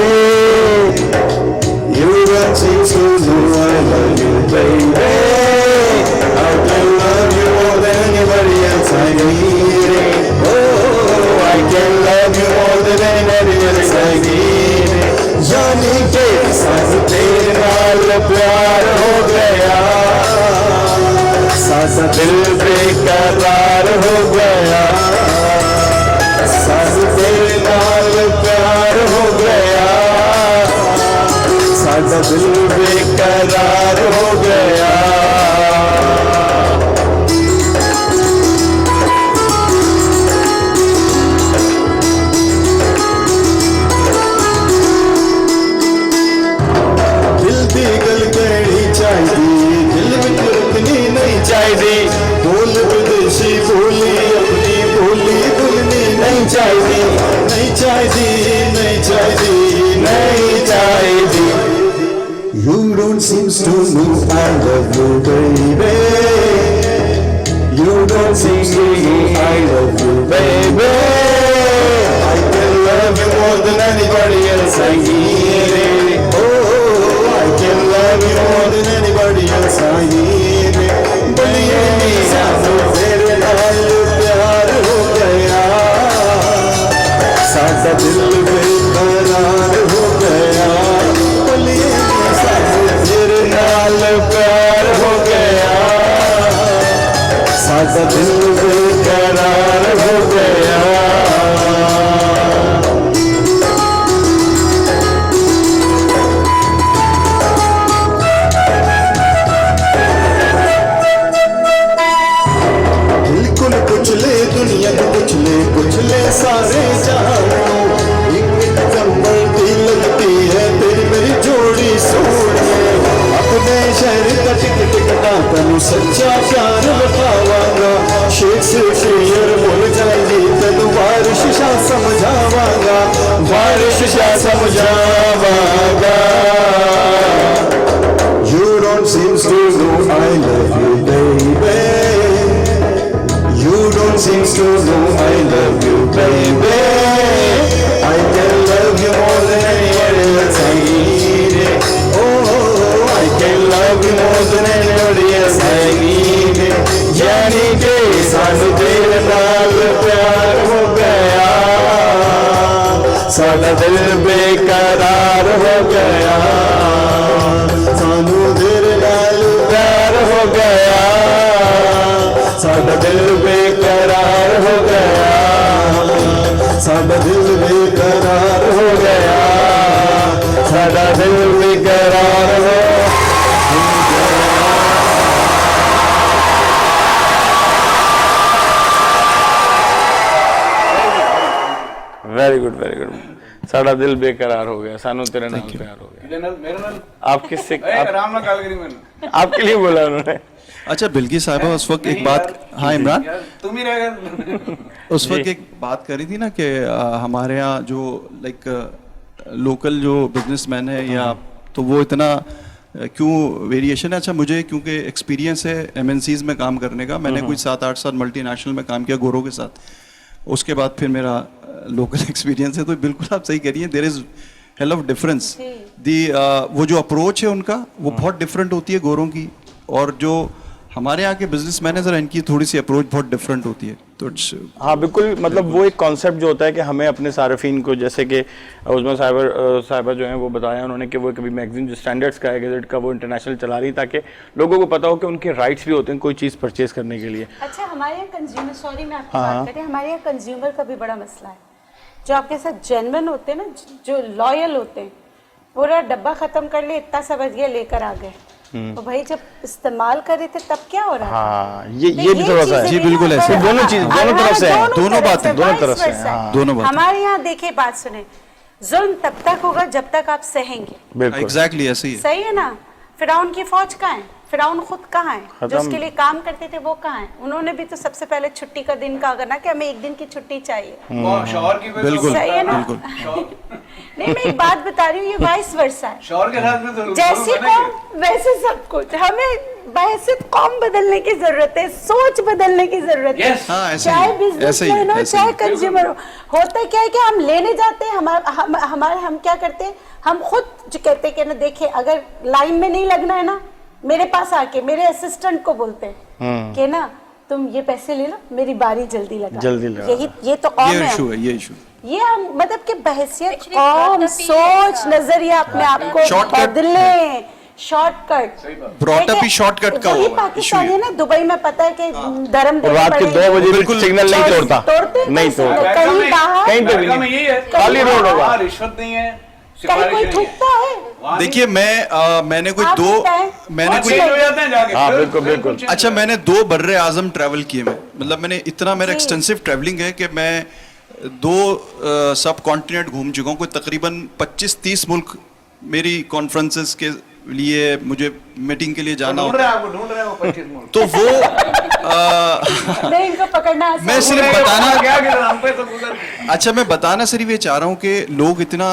[SPEAKER 6] You don't seem to know I love you, baby. I can love you more than anybody else I need it. Oh, I can love you more than anybody else I need it. जाने के साथ तेरे नाल प्यार हो गया, साथ दिल बेकरार हो गया, साथ तेरे नाल प्यार हो गया, साथ दिल बेकरार हो गया। दिल दी गल कहनी चाहिए, दिल में रुकनी नहीं चाहिए, बोल विदेशी बोली अपनी बोली भूलनी नहीं चाहिए, नहीं चाहिए, नहीं चाहिए, नहीं चाहिए। You don't seem to know I love you, baby. You don't seem to know I love you, baby. I can love you more than anybody else I need it. Oh, I can love you more than anybody else I need it. बलिए साथों तेरे नाल प्यार हो गया, साथ दिल बेकरार हो गया। बलिए साथों तेरे नाल प्यार हो गया, साथ दिल बेकरार हो गया। बिल्कुल कुछ ले दुनिया को, कुछ ले सारे जहां को, एक सोनिए अपने शहर का टिकट कटा तनु सच्चा प्यार बतावांगा शेक्सपियर बोल जाएगी तनु बारिश सा समझावांगा बारिश सा समझावांगा You don't seem to know I love you baby You don't seem to know I love you baby I can love you more than anybody else I need it Oh I can love you more than anybody else I need it यानी कि सानू तेरे नाल प्यार हो गया साडा दिल बेकरार हो गया सानू तेरे नाल प्यार हो गया साडा दिल बेकरार हो गया साडा दिल बेकरार हो गया साडा दिल बेकरार हो
[SPEAKER 1] वेरी गुड साडा दिल बेकरार हो गया सानू तेरे नाल प्यार हो गया
[SPEAKER 2] मेरे नाल
[SPEAKER 1] आप किससे
[SPEAKER 2] आराम ना गल करी मैंने
[SPEAKER 1] आपके लिए बोला उन्होंने
[SPEAKER 3] अच्छा बिल्किस साहिबा उस वक्त एक बात हाँ इमरान
[SPEAKER 2] यार तुम ही रह गए
[SPEAKER 3] उस वक्त एक बात करी थी ना कि हमारे यहाँ जो लाइक लोकल जो बिजनेसमैन है या तो वो इतना क्यों वेरिएशन है अच्छा मुझे क्योंकि एक्सपीरियंस है एमएनसीज में काम करने का मैंने कुछ 7-8 साल मल्टीनेशनल में काम किया गोरों के साथ उसके बाद फिर मेरा लोकल एक्सपीरियंस है तो बिल्कुल आप सही कह रही हैं there is hell of difference दी वो जो अप्रोच है उनका वो बहुत डिफरेंट होती है गोरों की और जो हमारे यहाँ के बिजनेस मैनेजर इनकी थोड़ी सी अप्रोच बहुत डिफरेंट होती है तो
[SPEAKER 1] हाँ बिल्कुल मतलब वो एक कॉन्सेप्ट जो होता है कि हमें अपने सार्फिन को जैसे कि उस्मान साहिबा जो हैं वो बताया उन्होंने कि वो कभी मैगजीन जो स्टैंडर्ड्स का है गैजेट का वो इंटरनेशनल चला रही ताकि लोगों को पता हो कि उनके राइट्स भी होते हैं कोई चीज़ परचेज करने के लिए।
[SPEAKER 4] अच्छा हमारे यहाँ कंज्यूमर सॉरी मैं आपकी बात करती हूँ हमारे यहाँ कंज्यूमर का भी बड़ा मसला है जो आपके साथ जेन्युइन होते हैं ना जो लॉयल होते हैं पूरा डब्बा खत्म कर लिए इतना समझ गया लेकर आ गए तो भाई जब इस्तेमाल कर रहे थे तब क्या हो रहा है
[SPEAKER 1] हाँ ये भी थोड़ा सा
[SPEAKER 3] जी बिल्कुल ऐसे
[SPEAKER 1] दोनों चीज दोनों तरफ से है
[SPEAKER 3] दोनों बातें
[SPEAKER 1] दोनों तरफ से हैं, हाँ।
[SPEAKER 3] दोनों बातें
[SPEAKER 4] हमारे यहाँ देखिए बात सुने जुल्म तब तक होगा जब तक आप सहेंगे
[SPEAKER 1] बिल्कुल
[SPEAKER 3] एग्जैक्टली ऐसे ही है
[SPEAKER 4] सही है ना फिरौन की फौज कहाँ है फिरौन खुद कहाँ है जो उसके लिए काम करते थे वो कहाँ है उन्होंने भी तो सबसे पहले छुट्टी का दिन कहा करना कि हमें एक दिन की छुट्टी चाहिए
[SPEAKER 2] शौहर की वजह से
[SPEAKER 3] बिल्कुल
[SPEAKER 4] सही है ना
[SPEAKER 3] बिल्कुल
[SPEAKER 4] नहीं मैं एक बात बता रही हूँ ये वाइस वर्सा है
[SPEAKER 2] शौहर के साथ में तो
[SPEAKER 4] जैसी कौम वैसे सब कुछ हमें बहसियत कौम बदलने की जरूरत है सोच बदलने की जरूरत है
[SPEAKER 2] Yes.
[SPEAKER 3] हाँ, ऐसे ही,
[SPEAKER 4] चाहे
[SPEAKER 3] ऐसे ही,
[SPEAKER 4] बिजनेसमैन हो
[SPEAKER 3] ऐसे
[SPEAKER 4] चाहे
[SPEAKER 3] ही।
[SPEAKER 4] कंज्यूमर हो होता क्या है कि हम लेने जाते हैं हमारे हम क्या करते हैं हम खुद जो कहते हैं कि ना देखिए अगर लाइन में नहीं लगना है ना मेरे पास आके मेरे असिस्टेंट को बोलते हैं कि ना तुम ये पैसे ले लो मेरी बारी जल्दी लगा यही ये तो कौम
[SPEAKER 3] ये
[SPEAKER 4] है
[SPEAKER 3] इशू है ये इशू
[SPEAKER 4] ये हम मतलब कि बहसियत कौम सोच नजरिया अपने आप को
[SPEAKER 3] Shortcut।
[SPEAKER 4] बदले शॉर्टकट
[SPEAKER 3] Brought up ही shortcut का
[SPEAKER 4] वही
[SPEAKER 3] हुआ है,
[SPEAKER 4] पाकिस्तानी
[SPEAKER 3] issue
[SPEAKER 4] है ना दुबई में पता है कि धर्म
[SPEAKER 1] और रात के 2 बजे भी सिग्नल नहीं तोड़ता
[SPEAKER 4] तोड़ते
[SPEAKER 1] नहीं तोड़ता
[SPEAKER 4] कहीं बाहर
[SPEAKER 1] कहीं पे भी
[SPEAKER 2] अमेरिका में
[SPEAKER 1] नहीं
[SPEAKER 2] यही है
[SPEAKER 1] खाली रोड होगा
[SPEAKER 2] वहाँ रिश्वत नहीं है
[SPEAKER 4] कहीं
[SPEAKER 2] सिफारिश
[SPEAKER 4] कोई
[SPEAKER 2] नहीं है
[SPEAKER 4] थूकता है
[SPEAKER 2] वहाँ
[SPEAKER 3] देखिए मैंने कोई
[SPEAKER 4] आप
[SPEAKER 3] दो
[SPEAKER 4] बताएं।
[SPEAKER 3] मैंने
[SPEAKER 2] वहाँ
[SPEAKER 3] कोई
[SPEAKER 2] change हो जाते हैं जाके
[SPEAKER 1] हाँ,
[SPEAKER 2] फिर-
[SPEAKER 1] बिल्कुल,
[SPEAKER 2] फिर
[SPEAKER 1] बिल्कुल।
[SPEAKER 2] कुछ change
[SPEAKER 3] अच्छा मैंने 2 बर्रे आजम ट्रैवल किए मैं मतलब मैंने इतना मेरा
[SPEAKER 4] जी।
[SPEAKER 3] एक्सटेंसिव ट्रैवलिंग है कि मैं 2 सब कॉन्टिनेंट घूम चुका हूँ कोई तकरीबन 25-30 मुल्क मेरी कॉन्फ्रेंसेस के लिए मुझे मीटिंग के लिए जाना
[SPEAKER 2] ढूंढ
[SPEAKER 3] होता
[SPEAKER 2] रहे
[SPEAKER 3] है
[SPEAKER 2] हैं आपको ढूंढ रहे हैं वो 25 मुल्क
[SPEAKER 3] तो वो
[SPEAKER 4] नहीं इनको पकड़ना आसान
[SPEAKER 3] मैं
[SPEAKER 4] है।
[SPEAKER 3] सिर्फ बताना
[SPEAKER 2] क्या गिरा हम पे तो गुजर गए।
[SPEAKER 3] अच्छा मैं बताना सिर्फ ये चाह रहा हूँ कि लोग इतना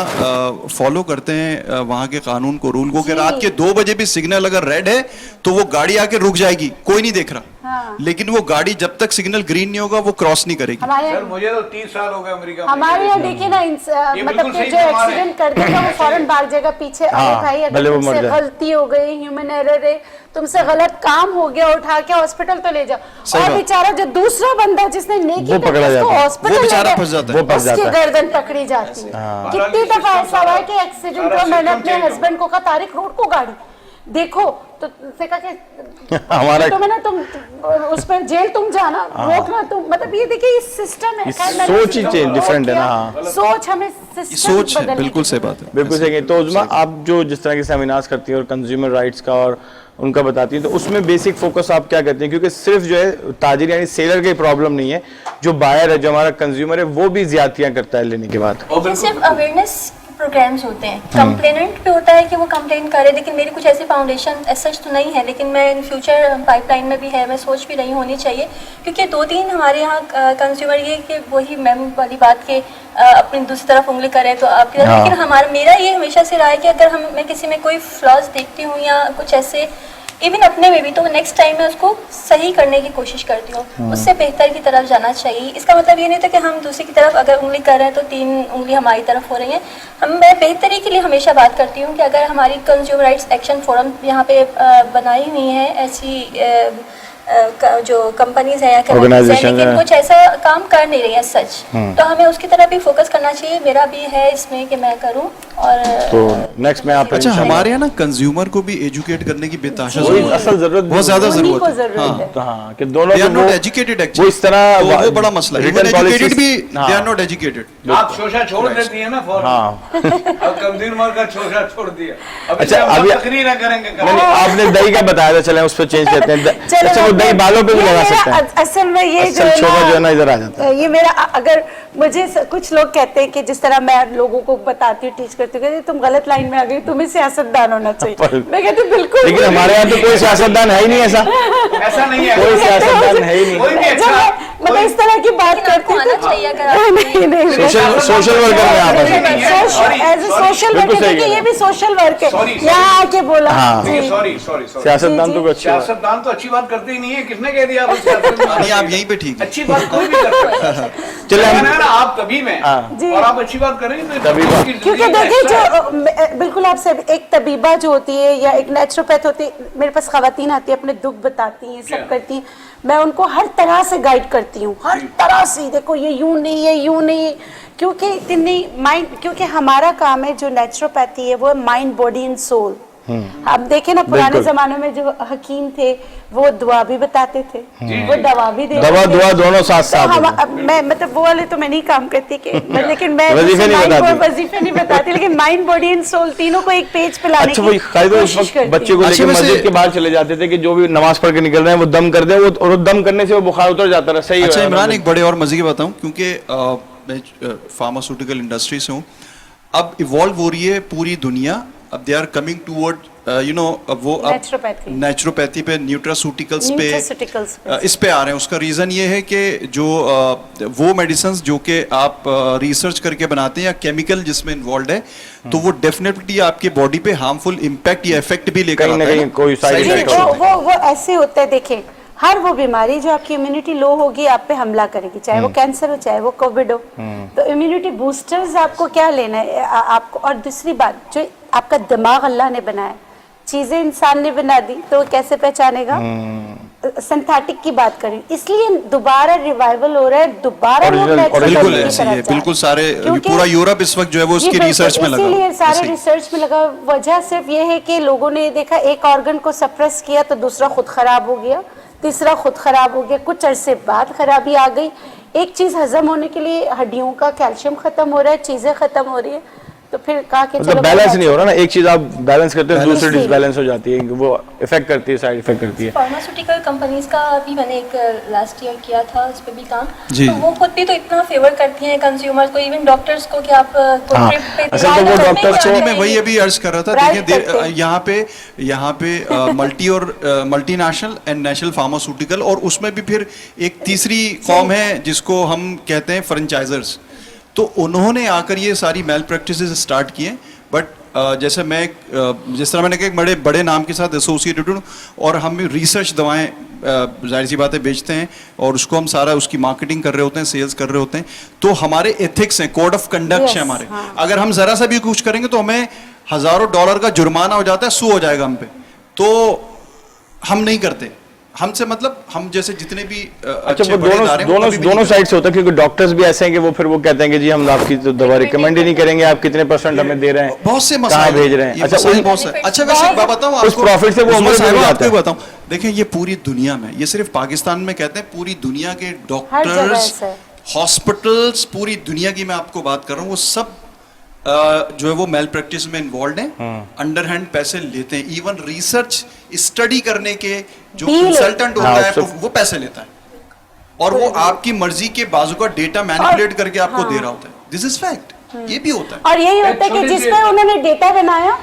[SPEAKER 3] फॉलो करते हैं वहाँ के कानून को रूल को कि
[SPEAKER 4] जी।
[SPEAKER 3] रात के 2 बजे भी सिग्नल अगर रेड है तो वो गाड़ी आके रुक जाएगी कोई नहीं देख रहा
[SPEAKER 4] हाँ।
[SPEAKER 3] लेकिन वो गाड़ी जब तक सिग्नल ग्रीन नहीं होगा वो क्रॉस नहीं करेगी
[SPEAKER 4] हमारे
[SPEAKER 2] सर मुझे तो 30 साल हो गए अमेरिका में।
[SPEAKER 4] हमारे यहाँ देखिए ना मतलब
[SPEAKER 2] बिल्कुल
[SPEAKER 4] कि
[SPEAKER 2] सही
[SPEAKER 4] जो
[SPEAKER 2] बीमार है।
[SPEAKER 4] एक्सीडेंट कर देगा वो फौरन भाग जाएगा पीछे अरे
[SPEAKER 1] हाँ,
[SPEAKER 4] भाई
[SPEAKER 1] भले
[SPEAKER 4] अगर
[SPEAKER 1] वो मर
[SPEAKER 4] तुमसे
[SPEAKER 1] जाए।
[SPEAKER 4] गलती हो गई ह्यूमन एरर है तुमसे गलत काम हो गया उठा के हॉस्पिटल तो ले जाओ
[SPEAKER 3] सही
[SPEAKER 4] और
[SPEAKER 3] बात।
[SPEAKER 4] बेचारा जो दूसरा बंदा जिसने नेकी
[SPEAKER 1] वो पकड़ा जाता है।
[SPEAKER 4] हॉस्पिटल
[SPEAKER 3] वो बेचारा फंस जाता है।
[SPEAKER 1] वो फंस
[SPEAKER 4] उसकी
[SPEAKER 1] जाता है।
[SPEAKER 4] गर्दन पकड़ी जाती है
[SPEAKER 1] हाँ।
[SPEAKER 4] कितनी दफा ऐसा हुआ है कि एक्सीडेंट हुआ
[SPEAKER 2] सारा
[SPEAKER 4] मैंने
[SPEAKER 2] system
[SPEAKER 4] अपने
[SPEAKER 2] change हो।
[SPEAKER 4] हस्बैंड को कहा तारिक रोड को गाड़ी देखो तो से कहा कि
[SPEAKER 1] हमारा
[SPEAKER 4] तो मैंने तुम उस पर जेल तुम जाना रोकना तुम मतलब ये देखिए ये सिस्टम है
[SPEAKER 1] ये
[SPEAKER 4] खैर मैंने
[SPEAKER 1] सोच ही
[SPEAKER 4] system
[SPEAKER 1] change
[SPEAKER 4] को
[SPEAKER 1] different है ना,
[SPEAKER 4] किया।
[SPEAKER 1] हाँ।
[SPEAKER 4] सोच हमें
[SPEAKER 3] ये
[SPEAKER 4] सिस्टम
[SPEAKER 3] सोच है
[SPEAKER 4] बदलने
[SPEAKER 3] बिल्कुल
[SPEAKER 4] की
[SPEAKER 3] सही बात है
[SPEAKER 1] बिल्कुल सही तो उस्मा आप जो जिस तरह के सेमिनार्स करती हैं और कंज्यूमर राइट्स का और उनका बताती हैं तो उसमें बेसिक फोकस आप क्या करते हैं क्योंकि सिर्फ जो है ताजिर यानी सेलर की प्रॉब्लम नहीं है जो बायर है जो हमारा कंज्यूमर है वो भी ज्यादतियां करता है लेने के बाद
[SPEAKER 2] और
[SPEAKER 5] सिर्फ
[SPEAKER 2] बिल्कुल
[SPEAKER 5] अवेयरनेस प्रोग्राम्स होते हैं। कंप्लेनेंट पे होता है कि वो कंप्लेन करे, लेकिन मेरी कुछ ऐसी फाउंडेशन सच तो नहीं है, लेकिन मैं इन फ्यूचर पाइपलाइन में भी है, मैं सोच भी रही होनी चाहिए, क्योंकि 2-3 हमारे यहाँ कंज्यूमर ये कि वही मैम वाली बात के अपनी दूसरी तरफ उंगली करे तो आपकी तरफ, लेकिन हमारा मेरा ये हमेशा से रहा है कि अगर मैं किसी में कोई फ्लॉज देखती हूँ या कुछ ऐसे इवन अपने में भी, तो नेक्स्ट टाइम मैं उसको सही करने की कोशिश करती हूँ, उससे बेहतर की तरफ जाना चाहिए। इसका मतलब ये नहीं था कि हम दूसरी की तरफ अगर उंगली कर रहे हैं तो 3 उंगली हमारी तरफ हो रही हैं। मैं बेहतरी के लिए हमेशा बात करती हूँ कि अगर हमारी कंज्यूमर राइट्स एक्शन फोरम यहाँ पे बनाई हुई हैं ऐसी जो कंपनीज हैं या
[SPEAKER 1] Organization
[SPEAKER 5] लेकिन
[SPEAKER 1] है।
[SPEAKER 5] कुछ ऐसा काम कर नहीं रही है सच, तो हमें उसकी तरफ भी फोकस करना चाहिए। मेरा भी है इसमें कि मैं करूँ। और
[SPEAKER 1] तो नेक्स्ट में आप
[SPEAKER 3] अच्छा, हमारे यहाँ ना कंज्यूमर को भी एजुकेट करने की बेतहाशा
[SPEAKER 1] वही
[SPEAKER 3] जरूरत है,
[SPEAKER 1] असल जरूरत
[SPEAKER 3] बहुत ज्यादा
[SPEAKER 4] उन्हीं को
[SPEAKER 3] जरूरत है।
[SPEAKER 4] जरूरत है।
[SPEAKER 1] तो हाँ कि दोनों
[SPEAKER 3] They are
[SPEAKER 1] को
[SPEAKER 3] not
[SPEAKER 1] वो
[SPEAKER 3] educated
[SPEAKER 1] वो
[SPEAKER 3] actually.
[SPEAKER 1] इस तरह
[SPEAKER 3] तो वो बड़ा मसला है।
[SPEAKER 1] written
[SPEAKER 3] Even educated
[SPEAKER 1] policies-
[SPEAKER 3] भी they
[SPEAKER 1] हाँ।
[SPEAKER 3] are not educated.
[SPEAKER 2] आप शोषा छोड़ देती है ना फौरन।
[SPEAKER 1] हाँ
[SPEAKER 2] अब कंज्यूमर का शोषा छोड़ दिया। अब
[SPEAKER 1] अच्छा,
[SPEAKER 2] इसमें हम
[SPEAKER 1] अभी-
[SPEAKER 2] तकरीर करेंगे
[SPEAKER 1] नहीं, नहीं, आपने दही का बताया था, चलें उस पर चेंज करते हैं।
[SPEAKER 4] चलो,
[SPEAKER 1] अच्छा वो दही बालों पे भी
[SPEAKER 4] ये
[SPEAKER 1] लगा
[SPEAKER 4] मेरा
[SPEAKER 1] सकते हैं।
[SPEAKER 4] असल में ये
[SPEAKER 1] असल छोटा जो है ना इधर आ जाता है।
[SPEAKER 4] ये मेरा अगर मुझे कुछ लोग कहते हैं कि जिस तरह मैं लोगों को बताती हूँ, टीच करती हूँ, तुम गलत लाइन में आ गई, तुम्हें सियासतदान होना चाहिए। मैं कहती हूँ बिल्कुल,
[SPEAKER 1] लेकिन हमारे यहाँ तो कोई सियासतदान है ही नहीं ऐसा,
[SPEAKER 2] ऐसा नहीं है।
[SPEAKER 1] कोई सियासतदान है ही नहीं।
[SPEAKER 2] कोई भी
[SPEAKER 4] जब
[SPEAKER 2] अच्छा
[SPEAKER 4] मैं मतलब इस तरह की बात
[SPEAKER 5] लेकिन आपको
[SPEAKER 4] करती
[SPEAKER 5] आना
[SPEAKER 4] हूँ
[SPEAKER 5] चाहिए अगर आप
[SPEAKER 4] नहीं नहीं
[SPEAKER 1] सोशल वर्कर में आप
[SPEAKER 2] नहीं, नहीं, sorry,
[SPEAKER 4] as a
[SPEAKER 2] sorry,
[SPEAKER 4] social
[SPEAKER 1] बिल्कुल
[SPEAKER 4] वर्कर,
[SPEAKER 1] सही
[SPEAKER 4] क्योंकि
[SPEAKER 1] कह
[SPEAKER 4] ये
[SPEAKER 1] रहे
[SPEAKER 4] भी सोशल वर्क है।
[SPEAKER 2] Sorry,
[SPEAKER 4] यहाँ आके बोला
[SPEAKER 1] हाँ।
[SPEAKER 4] जी।
[SPEAKER 2] सॉरी
[SPEAKER 1] सियासतदान तो कोई अच्छी बात।
[SPEAKER 2] सियासतदान तो अच्छी बात करते ही नहीं है। किसने कह दिया आप सियासतदान?
[SPEAKER 3] नहीं, आप यहीं पे ठीक है।
[SPEAKER 2] अच्छी बात कोई भी कर सकता है।
[SPEAKER 1] चलो हम-
[SPEAKER 2] मैंने कहा ना, आप तभी में
[SPEAKER 4] जी।
[SPEAKER 2] और आप अच्छी बात करेंगे तो
[SPEAKER 1] तभी बात।
[SPEAKER 2] उसकी
[SPEAKER 4] क्योंकि
[SPEAKER 2] जिंदगी
[SPEAKER 4] देखिए
[SPEAKER 2] में अच्छा है।
[SPEAKER 4] जो बिल्कुल आपसे एक तबीबा जो होती है या एक नेचुरोपैथ होती है, मेरे पास खवातीन आती है, अपने दुख बताती हैं,
[SPEAKER 2] क्या?
[SPEAKER 4] सब करती हैं, मैं उनको हर तरह से गाइड करती हूँ, हर तरह से। देखो ये यूं नहीं, ये यूं नहीं, क्योंकि इतनी माइंड, क्योंकि हमारा काम है जो नेचुरोपैथी है वो माइंड बॉडी एंड सोल। आप देखें ना पुराने
[SPEAKER 1] बिल्कुल।
[SPEAKER 4] जमाने में जो हकीम थे वो दुआ भी बताते थे, वो दवा भी देते
[SPEAKER 1] दवा
[SPEAKER 4] थे।
[SPEAKER 1] दुआ दोनों साथ
[SPEAKER 4] तो
[SPEAKER 1] साथ
[SPEAKER 4] हम
[SPEAKER 1] होते हैं।
[SPEAKER 4] मैं मतलब वो वाले तो मैं नहीं काम करती कि लेकिन मैं
[SPEAKER 1] वजीफे नहीं बताती।
[SPEAKER 4] वजीफे नहीं बताती, लेकिन माइंड बॉडी एंड सोल तीनों को एक पेज पे लाने
[SPEAKER 1] अच्छा
[SPEAKER 4] की
[SPEAKER 1] वही खाली तो उस
[SPEAKER 4] कोशिश
[SPEAKER 1] वक्त
[SPEAKER 4] करती
[SPEAKER 1] बच्चे को
[SPEAKER 4] हूँ।
[SPEAKER 1] लेकर
[SPEAKER 3] अच्छा, वैसे-
[SPEAKER 1] मस्जिद के बाहर चले जाते थे कि जो भी नमाज पढ़ के निकल रहे हैं वो दम कर दे, वो और वो दम करने से वो बुखार उतर जाता रहा। सही
[SPEAKER 3] अच्छा
[SPEAKER 1] है
[SPEAKER 3] इमरान, एक बड़े और मजे की बताऊं, क्योंकि मैं फार्मास्यूटिकल इंडस्ट्री से हूँ, अब इवॉल्व हो रही है पूरी दुनिया। अब दे आर कमिंग टूवर्ड अब वो
[SPEAKER 4] Naturopathy।
[SPEAKER 3] नेचुरोपैथी पे, न्यूट्रासूटिकल्स पे,
[SPEAKER 4] Nutraceuticals पे।
[SPEAKER 3] इस पे आ रहे हैं। उसका रीज़न ये है कि जो वो मेडिसिन जो कि आप रिसर्च करके बनाते हैं या केमिकल जिसमें इन्वॉल्व है, तो वो डेफिनेटली आपके बॉडी पे हार्मफुल इम्पैक्ट या इफेक्ट भी लेकर
[SPEAKER 1] कहीं ना
[SPEAKER 3] आता है
[SPEAKER 1] कहीं कोई side
[SPEAKER 3] Side
[SPEAKER 4] जी,
[SPEAKER 1] effect
[SPEAKER 3] effects होते हैं।
[SPEAKER 4] वो ऐसे होता है। देखें, हर वो बीमारी जो आपकी इम्यूनिटी लो होगी आप पे हमला करेगी, चाहे वो कैंसर हो चाहे वो कोविड हो। तो इम्यूनिटी बूस्टर्स आपको क्या लेना है आपको। और दूसरी बात, जो आपका दिमाग अल्लाह ने बनाया, चीजें इंसान ने बना दी, तो वो कैसे पहचानेगा। सिंथेटिक की बात करें, इसलिए दोबारा रिवाइवल हो रहा है, दोबारा लोग
[SPEAKER 1] Original-
[SPEAKER 4] natural
[SPEAKER 3] बिल्कुल
[SPEAKER 4] की
[SPEAKER 3] ऐसी
[SPEAKER 4] तरफ
[SPEAKER 3] है,
[SPEAKER 4] जा रहे
[SPEAKER 3] बिल्कुल
[SPEAKER 4] हैं।
[SPEAKER 3] सारे
[SPEAKER 4] क्योंकि-
[SPEAKER 3] पूरा यूरोप इस वक्त जो है वो
[SPEAKER 4] जी,
[SPEAKER 3] उसकी
[SPEAKER 4] बिल्कुल,
[SPEAKER 3] रिसर्च में लगा हुआ
[SPEAKER 4] इसीलिए
[SPEAKER 3] है।
[SPEAKER 4] सारे
[SPEAKER 3] ऐसे ही।
[SPEAKER 4] रिसर्च में लगा। वजह सिर्फ ये है कि लोगों ने देखा एक ऑर्गन को सप्रेस किया तो दूसरा खुद खराब हो गया, तीसरा खुद खराब हो गया, कुछ अरसे बाद खराबी आ गई। एक चीज हजम होने के लिए हड्डियों का कैल्शियम खत्म हो रहा है, चीजें खत्म हो रही है, तो फिर कहा कि
[SPEAKER 1] मतलब
[SPEAKER 4] चलो
[SPEAKER 1] बैलेंस नहीं हो रहा ना, एक चीज आप बैलेंस करते हैं दूसरी
[SPEAKER 4] Balance।
[SPEAKER 1] डिसबैलेंस हो जाती है, वो इफेक्ट करती है, साइड इफेक्ट करती है।
[SPEAKER 5] फार्मास्यूटिकल कंपनीज का भी मैंने एक लास्ट ईयर किया था, उस पर भी काम।
[SPEAKER 3] जी।
[SPEAKER 5] तो वो खुद भी तो इतना फेवर करती हैं कंज्यूमर्स को, इवन डॉक्टर्स को, कि आप कोई
[SPEAKER 1] हाँ।
[SPEAKER 5] ट्रिप पे
[SPEAKER 1] असल तो वो
[SPEAKER 5] ट्रिप पे
[SPEAKER 1] डॉक्टर्स
[SPEAKER 5] जाते
[SPEAKER 1] को-
[SPEAKER 3] एक्चुअली मैं
[SPEAKER 5] हैं।
[SPEAKER 3] वही अभी अर्ज कर रहा था।
[SPEAKER 4] Bright
[SPEAKER 3] देखिए
[SPEAKER 4] करते हैं।
[SPEAKER 3] यहाँ पे मल्टी और मल्टीनेशनल एंड नेशनल फार्मास्यूटिकल, और उसमें भी फिर एक तीसरी फॉर्म है जिसको हम कहते हैं फ्रेंचाइजर्स। तो उन्होंने आकर ये सारी मेल प्रैक्टिसेस स्टार्ट किए। बट जैसे मैं जिस तरह मैंने कहा, बड़े बड़े नाम के साथ एसोसिएटेड हूँ, और हम रिसर्च दवाएं जाहिर सी बातें बेचते हैं, और उसको हम सारा उसकी मार्केटिंग कर रहे होते हैं, सेल्स कर रहे होते हैं। तो हमारे एथिक्स हैं, कोड ऑफ कंडक्ट है हमारे।
[SPEAKER 4] हाँ।
[SPEAKER 3] अगर हम जरा सा भी कुछ करेंगे तो हमें हजारों डॉलर का जुर्माना हो जाता है, सू हो जाएगा हम पे। तो हम नहीं करते। हमसे मतलब हम जैसे जितने भी
[SPEAKER 1] अच्छा
[SPEAKER 3] अच्छे
[SPEAKER 1] वो
[SPEAKER 3] बड़े इदारे हैं, वो
[SPEAKER 1] दोनों
[SPEAKER 3] कभी भी नहीं
[SPEAKER 1] दोनों
[SPEAKER 3] करते।
[SPEAKER 1] साइड से होता है, क्योंकि डॉक्टर्स भी ऐसे हैं कि वो फिर वो कहते हैं कि जी हम आपकी तो दवा रिकमेंड ही नहीं करेंगे, आप कितने % हमें दे रहे हैं,
[SPEAKER 3] बहुत से
[SPEAKER 1] कहाँ
[SPEAKER 3] मसाइल
[SPEAKER 1] भेज रहे हैं।
[SPEAKER 3] ये
[SPEAKER 1] अच्छा
[SPEAKER 3] मसाइल
[SPEAKER 1] उन-
[SPEAKER 3] बहुत से। अच्छा वैसे एक बात बताऊं
[SPEAKER 1] उस
[SPEAKER 3] आपको,
[SPEAKER 1] profit से वो
[SPEAKER 3] उस्मान
[SPEAKER 1] अमल में
[SPEAKER 3] साहिबा,
[SPEAKER 1] भी जाता
[SPEAKER 3] आपको
[SPEAKER 1] है।
[SPEAKER 3] एक बताऊं, देखें ये पूरी दुनिया में, ये सिर्फ पाकिस्तान में कहते हैं, पूरी दुनिया के
[SPEAKER 4] जगह
[SPEAKER 3] डॉक्टर्स,
[SPEAKER 4] ऐसा है।
[SPEAKER 3] हॉस्पिटल्स, पूरी दुनिया की मैं आपको बात कर रहा हूँ, वो सब जो है वो मेल प्रैक्टिस में इन्वॉल्व हैं, अंडरहैंड पैसे लेते हैं। इवन रिसर्च स्टडी करने के जो
[SPEAKER 4] भी ले-
[SPEAKER 3] कंसल्टेंट होता
[SPEAKER 1] हाँ,
[SPEAKER 3] है
[SPEAKER 1] सब-
[SPEAKER 3] वो पैसे लेता है, और वो आपकी मर्जी के बाजू का डेटा मैनिपुलेट करके आपको
[SPEAKER 4] हाँ।
[SPEAKER 3] दे रहा होता है। दिस इज फैक्ट, ये भी होता है।
[SPEAKER 4] और यही होता है कि
[SPEAKER 2] छोटी
[SPEAKER 4] जिस
[SPEAKER 2] सी-
[SPEAKER 4] पे उन्होंने डेटा बनाया,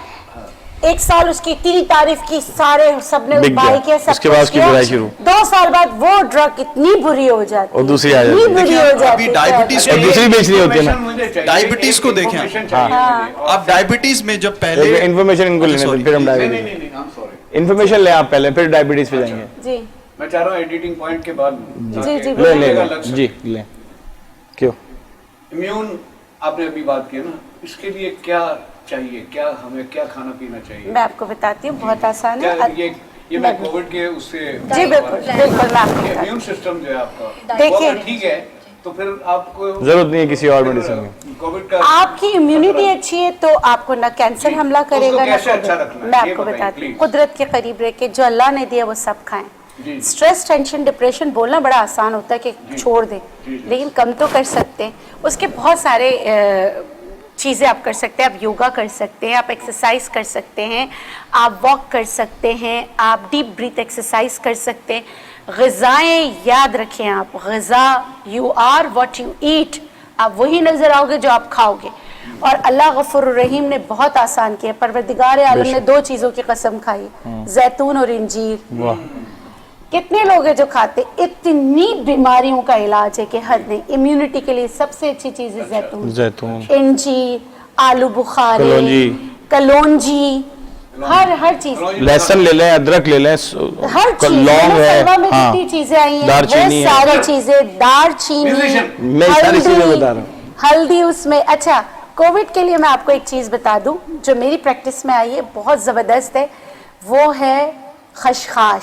[SPEAKER 4] एक साल उसकी इतनी तारीफ की, सारे सबने
[SPEAKER 1] बिक
[SPEAKER 4] बाय
[SPEAKER 1] गया।
[SPEAKER 4] किया, सब
[SPEAKER 1] उसके
[SPEAKER 4] कुछ
[SPEAKER 1] बाद उसकी
[SPEAKER 4] किया।
[SPEAKER 1] बुराई शुरू।
[SPEAKER 4] 2 साल बाद वो ड्रग इतनी बुरी हो जाती
[SPEAKER 1] और
[SPEAKER 4] है,
[SPEAKER 1] दूसरी आ जाती
[SPEAKER 4] इतनी
[SPEAKER 1] है।
[SPEAKER 4] बुरी
[SPEAKER 3] देखिए,
[SPEAKER 4] हो
[SPEAKER 3] अभी
[SPEAKER 4] जाती है।
[SPEAKER 3] डायबिटीज
[SPEAKER 1] और दूसरी बेचनी होती है ना।
[SPEAKER 3] डायबिटीज को देखें आप। आप डायबिटीज में जब पहले
[SPEAKER 1] इन्फॉर्मेशन इनको लेने
[SPEAKER 3] Sorry.
[SPEAKER 1] दो, फिर हम
[SPEAKER 2] नहीं
[SPEAKER 1] डायबिटीज
[SPEAKER 2] नहीं नहीं, I'm sorry।
[SPEAKER 1] इन्फॉर्मेशन ले आप पहले, फिर डायबिटीज पे जाएंगे।
[SPEAKER 4] जी
[SPEAKER 2] मैं चाह रहा हूँ एडिटिंग पॉइंट के बाद
[SPEAKER 4] जी जी
[SPEAKER 1] ले ले
[SPEAKER 2] अलग
[SPEAKER 1] ले
[SPEAKER 2] से।
[SPEAKER 1] जी ले। क्यों?
[SPEAKER 2] इम्यून आपने अभी बात की है ना, इसके लिए क्या चाहिए, क्या हमें क्या खाना पीना चाहिए?
[SPEAKER 4] मैं आपको बताती हूँ, बहुत आसान
[SPEAKER 2] क्या
[SPEAKER 4] है।
[SPEAKER 2] ये मैं कोविड के उससे
[SPEAKER 4] जी बिल्कुल बिल्कुल, मैं आपको बताती
[SPEAKER 2] इम्यून सिस्टम जो है आपका
[SPEAKER 4] देखिए-
[SPEAKER 2] वो अगर ठीक है तो फिर आपको
[SPEAKER 1] जरूरत नहीं है किसी और मेडिसिन की।
[SPEAKER 2] कोविड का
[SPEAKER 4] हूँ। आपकी इम्यूनिटी अच्छी है तो आपको ना कैंसर
[SPEAKER 2] जी,
[SPEAKER 4] हमला
[SPEAKER 2] उसको
[SPEAKER 4] करेगा ना
[SPEAKER 2] कैसे
[SPEAKER 4] कोविड।
[SPEAKER 2] अच्छा रखना है,
[SPEAKER 4] मैं
[SPEAKER 2] ये
[SPEAKER 4] आपको
[SPEAKER 2] बताइए,
[SPEAKER 4] बताती हूँ,
[SPEAKER 2] please।
[SPEAKER 4] कुदरत के करीब रह के जो अल्लाह ने दिया वो सब खाएं।
[SPEAKER 2] जी।
[SPEAKER 4] स्ट्रेस, टेंशन, डिप्रेशन बोलना बड़ा आसान होता है कि छोड़ दें, लेकिन कम तो कर सकते हैं। उसके बहुत सारे चीज़ें आप कर सकते हैं। आप योगा कर सकते हैं, आप एक्सरसाइज कर सकते हैं, आप वॉक कर सकते हैं, आप डीप ब्रीथ एक्सरसाइज कर सकते हैं। ग़िज़ाएँ याद रखें, आप ग़िज़ा, you are what you eat, आप वही नज़र आओगे जो आप खाओगे। और अल्लाह गफूर रहीम ने बहुत आसान किया। परवरदिगार आलम ने 2 चीज़ों की कसम खाई, जैतून और इंजीर।
[SPEAKER 1] वाह,
[SPEAKER 4] कितने लोग हैं जो खाते, इतनी बीमारियों का इलाज है कि हद नहीं। इम्यूनिटी के लिए सबसे अच्छी चीज़ है जैतून,
[SPEAKER 1] जैतून,
[SPEAKER 4] इंजीर, आलू बुखारे,
[SPEAKER 1] कलौंजी।
[SPEAKER 4] कलौंजी, हर चीज़,
[SPEAKER 1] लहसुन ले लें, अदरक ले लें,
[SPEAKER 4] हर चीज़।
[SPEAKER 1] लौंग है,
[SPEAKER 4] सलवा में
[SPEAKER 1] हाँ,
[SPEAKER 4] जितनी चीजें आई हैं,
[SPEAKER 1] दालचीनी
[SPEAKER 4] वो
[SPEAKER 1] है।
[SPEAKER 4] सारी चीजें, दालचीनी,
[SPEAKER 1] मैं सारी चीजें बता रहा हूँ।
[SPEAKER 4] हल्दी उसमें। अच्छा, कोविड के लिए मैं आपको एक चीज बता दूं जो मेरी प्रैक्टिस में आई है, बहुत जबरदस्त है, वो है खशखाश।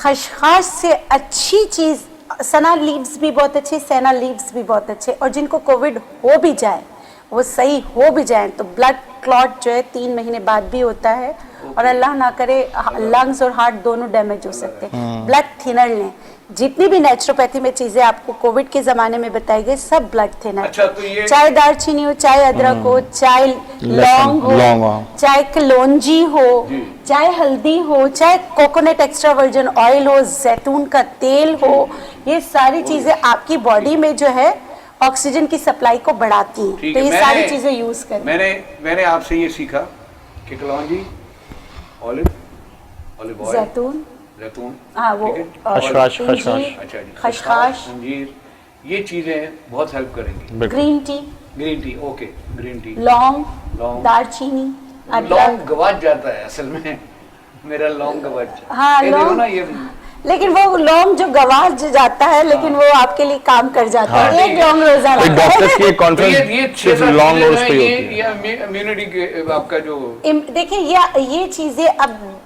[SPEAKER 4] खशखाश से अच्छी चीज, सना लीव्स भी बहुत अच्छे, सेना लीव्स भी बहुत अच्छे। और जिनको कोविड हो भी जाए, वो सही हो भी जाए, तो ब्लड क्लॉट जो है 3 महीने बाद भी होता है, और अल्लाह ना करे लंग्स और हार्ट दोनों डैमेज हो सकते हैं। ब्लड थिनर लें। जितनी भी नेचुरोपैथी में चीजें आपको कोविड के जमाने में बताई गई, सब ब्लड थिनर।
[SPEAKER 2] अच्छा, तो ये-
[SPEAKER 4] चाहे दालचीनी हो, चाहे अदरक हो, चाहे लौंग
[SPEAKER 1] लौंग
[SPEAKER 4] हो,
[SPEAKER 1] हो।
[SPEAKER 4] चाहे कलौंजी हो, चाहे हल्दी हो, चाहे कोकोनट एक्स्ट्रा वर्जिन ऑयल हो, जैतून का तेल हो, ये सारी चीजें आपकी बॉडी में जो है ऑक्सीजन की सप्लाई को बढ़ाती हैं।
[SPEAKER 2] ठीक
[SPEAKER 4] तो
[SPEAKER 2] है,
[SPEAKER 4] ये
[SPEAKER 2] मैंने-
[SPEAKER 4] सारी चीजें यूज करें।
[SPEAKER 2] मैंने आपसे ये सीखा कि कलौंजी, ऑलिव ऑयल,
[SPEAKER 4] जैतून,
[SPEAKER 2] जैतून,
[SPEAKER 4] हाँ वो,
[SPEAKER 2] ठीक है?
[SPEAKER 4] और
[SPEAKER 1] खशखाश,
[SPEAKER 4] इंजीर,
[SPEAKER 1] खशखाश।
[SPEAKER 2] अच्छा जी,
[SPEAKER 4] खशखाश,
[SPEAKER 2] अंजीर, ये चीजें बहुत हेल्प करेंगी।
[SPEAKER 1] बिल्कुल।
[SPEAKER 4] Green tea,
[SPEAKER 2] green tea, okay, green tea.
[SPEAKER 4] लौंग,
[SPEAKER 2] लौंग,
[SPEAKER 4] दालचीनी,
[SPEAKER 2] लौंग
[SPEAKER 4] अदरक।
[SPEAKER 2] गवाच जाता है असल में, मेरा लौंग गवाच।
[SPEAKER 4] हाँ,
[SPEAKER 2] ये देखो
[SPEAKER 4] लौंग।
[SPEAKER 2] ना ये
[SPEAKER 4] लेकिन वो लौंग जो गवाच जाता है, लेकिन वो आपके लिए काम कर जाता
[SPEAKER 1] हाँ।
[SPEAKER 4] है। एक लौंग रोजाना
[SPEAKER 1] एक डॉक्टर्स की एक
[SPEAKER 2] तो
[SPEAKER 1] कॉन्फ्रेंस सिर्फ लॉन्ग और उस पे ही होती है।
[SPEAKER 2] ये इम्यूनिटी के आपका जो
[SPEAKER 4] देखिए ये चीजें अब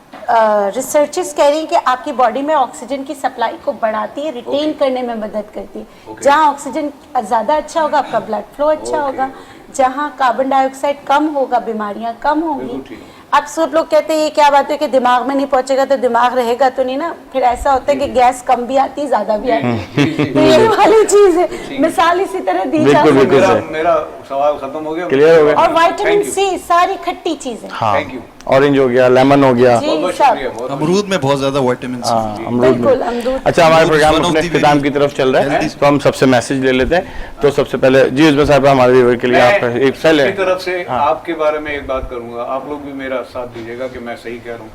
[SPEAKER 4] रिसर्चर्स कह रही हैं कि आपकी बॉडी में ऑक्सीजन की सप्लाई को बढ़ाती है, रिटेन करने में मदद करती है। जहाँ ऑक्सीजन ज़्यादा अच्छा होगा, आपका ब्लड फ्लो अच्छा होगा। जहाँ कार्बन डाइऑक्साइड कम होगा, बीमारियां कम होंगी। अब सब लोग कहते हैं ये क्या बात है कि दिमाग में नहीं पहुंचेगा तो दिमाग रहेगा तो नहीं ना। फिर ऐसा होता है कि गैस कम भी आती है, ज्यादा भी आती है। तो ये वाली चीज है, मिसाल इसी तरह दी जा
[SPEAKER 1] बिल्कुल,
[SPEAKER 4] सकती
[SPEAKER 1] बिल्कुल।
[SPEAKER 4] है।
[SPEAKER 2] मेरा सवाल खत्म हो गया।
[SPEAKER 1] क्लियर हो गया?
[SPEAKER 4] और विटामिन
[SPEAKER 2] Thank you.
[SPEAKER 4] सी, सारी खट्टी चीजें।
[SPEAKER 1] हाँ,
[SPEAKER 2] Thank you.
[SPEAKER 1] ऑरेंज हो गया, लेमन हो गया।
[SPEAKER 4] जी,
[SPEAKER 2] बहुत
[SPEAKER 4] सब।
[SPEAKER 2] शुक्रिया, बहुत
[SPEAKER 3] अमरूद में बहुत ज्यादा विटामिन सी।
[SPEAKER 1] हाँ, अमरूद में।
[SPEAKER 4] बिल्कुल, अमरूद।
[SPEAKER 1] अच्छा, हमारे
[SPEAKER 3] अमरूद
[SPEAKER 1] प्रोग्राम
[SPEAKER 3] one of
[SPEAKER 1] अपने
[SPEAKER 3] the
[SPEAKER 1] इख्तिताम
[SPEAKER 3] very
[SPEAKER 1] की तरफ चल रहा है,
[SPEAKER 3] healthy-
[SPEAKER 1] तो हम सबसे मैसेज ले लेते हैं। तो सबसे पहले जी उसमें साहब हमारे व्यूअर के लिए आप एक पहले
[SPEAKER 2] अपनी तरफ से आपके बारे में एक बात करूंगा, आप लोग भी मेरा साथ दीजिएगा कि मैं सही कह रहा हूँ।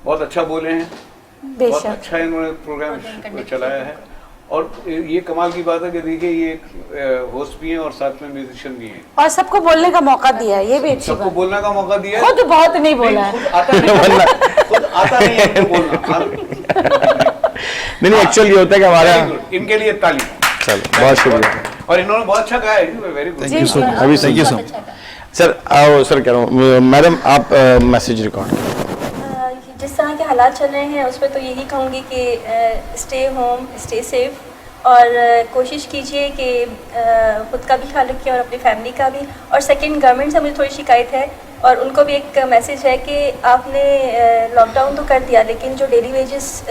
[SPEAKER 2] बहुत अच्छा बोले हैं, बहुत
[SPEAKER 4] बेशक।
[SPEAKER 2] अच्छा इन्होंने प्रोग्राम चलाया है। और ये कमाल की बात है कि देखिए ये होस्ट भी हैं और साथ में म्यूजिशियन भी हैं।
[SPEAKER 4] और सबको बोलने का मौका दिया है, ये भी अच्छी
[SPEAKER 2] सबको
[SPEAKER 4] बात।
[SPEAKER 2] बोलने का मौका दिया है।
[SPEAKER 4] खुद बहुत नहीं बोला है।
[SPEAKER 2] खुद आता नहीं है उनको बोलना।
[SPEAKER 1] नहीं, एक्चुअल ये होता है कि हमारा
[SPEAKER 2] Very good. इनके लिए ताली।
[SPEAKER 1] चलो, बहुत शुक्रिया
[SPEAKER 2] और इन्होंने बहुत अच्छा गाया है, very good.
[SPEAKER 3] Thank you so much.
[SPEAKER 1] अभी
[SPEAKER 3] थैंक यू सो
[SPEAKER 5] बहुत
[SPEAKER 3] मच।
[SPEAKER 5] अच्छा था।
[SPEAKER 1] सर। आओ सर, कह रहा हूँ मैडम आप मैसेज रिकॉर्ड।
[SPEAKER 5] जिस तरह के हालात चल रहे हैं उस पर तो यही कहूँगी कि स्टे होम, स्टे सेफ, और कोशिश कीजिए कि खुद का भी ख्याल रखिए और अपनी फैमिली का भी। और सेकंड, गवर्नमेंट से मुझे थोड़ी शिकायत है और उनको भी एक मैसेज है कि आपने लॉकडाउन तो कर दिया, लेकिन जो डेली वेजेस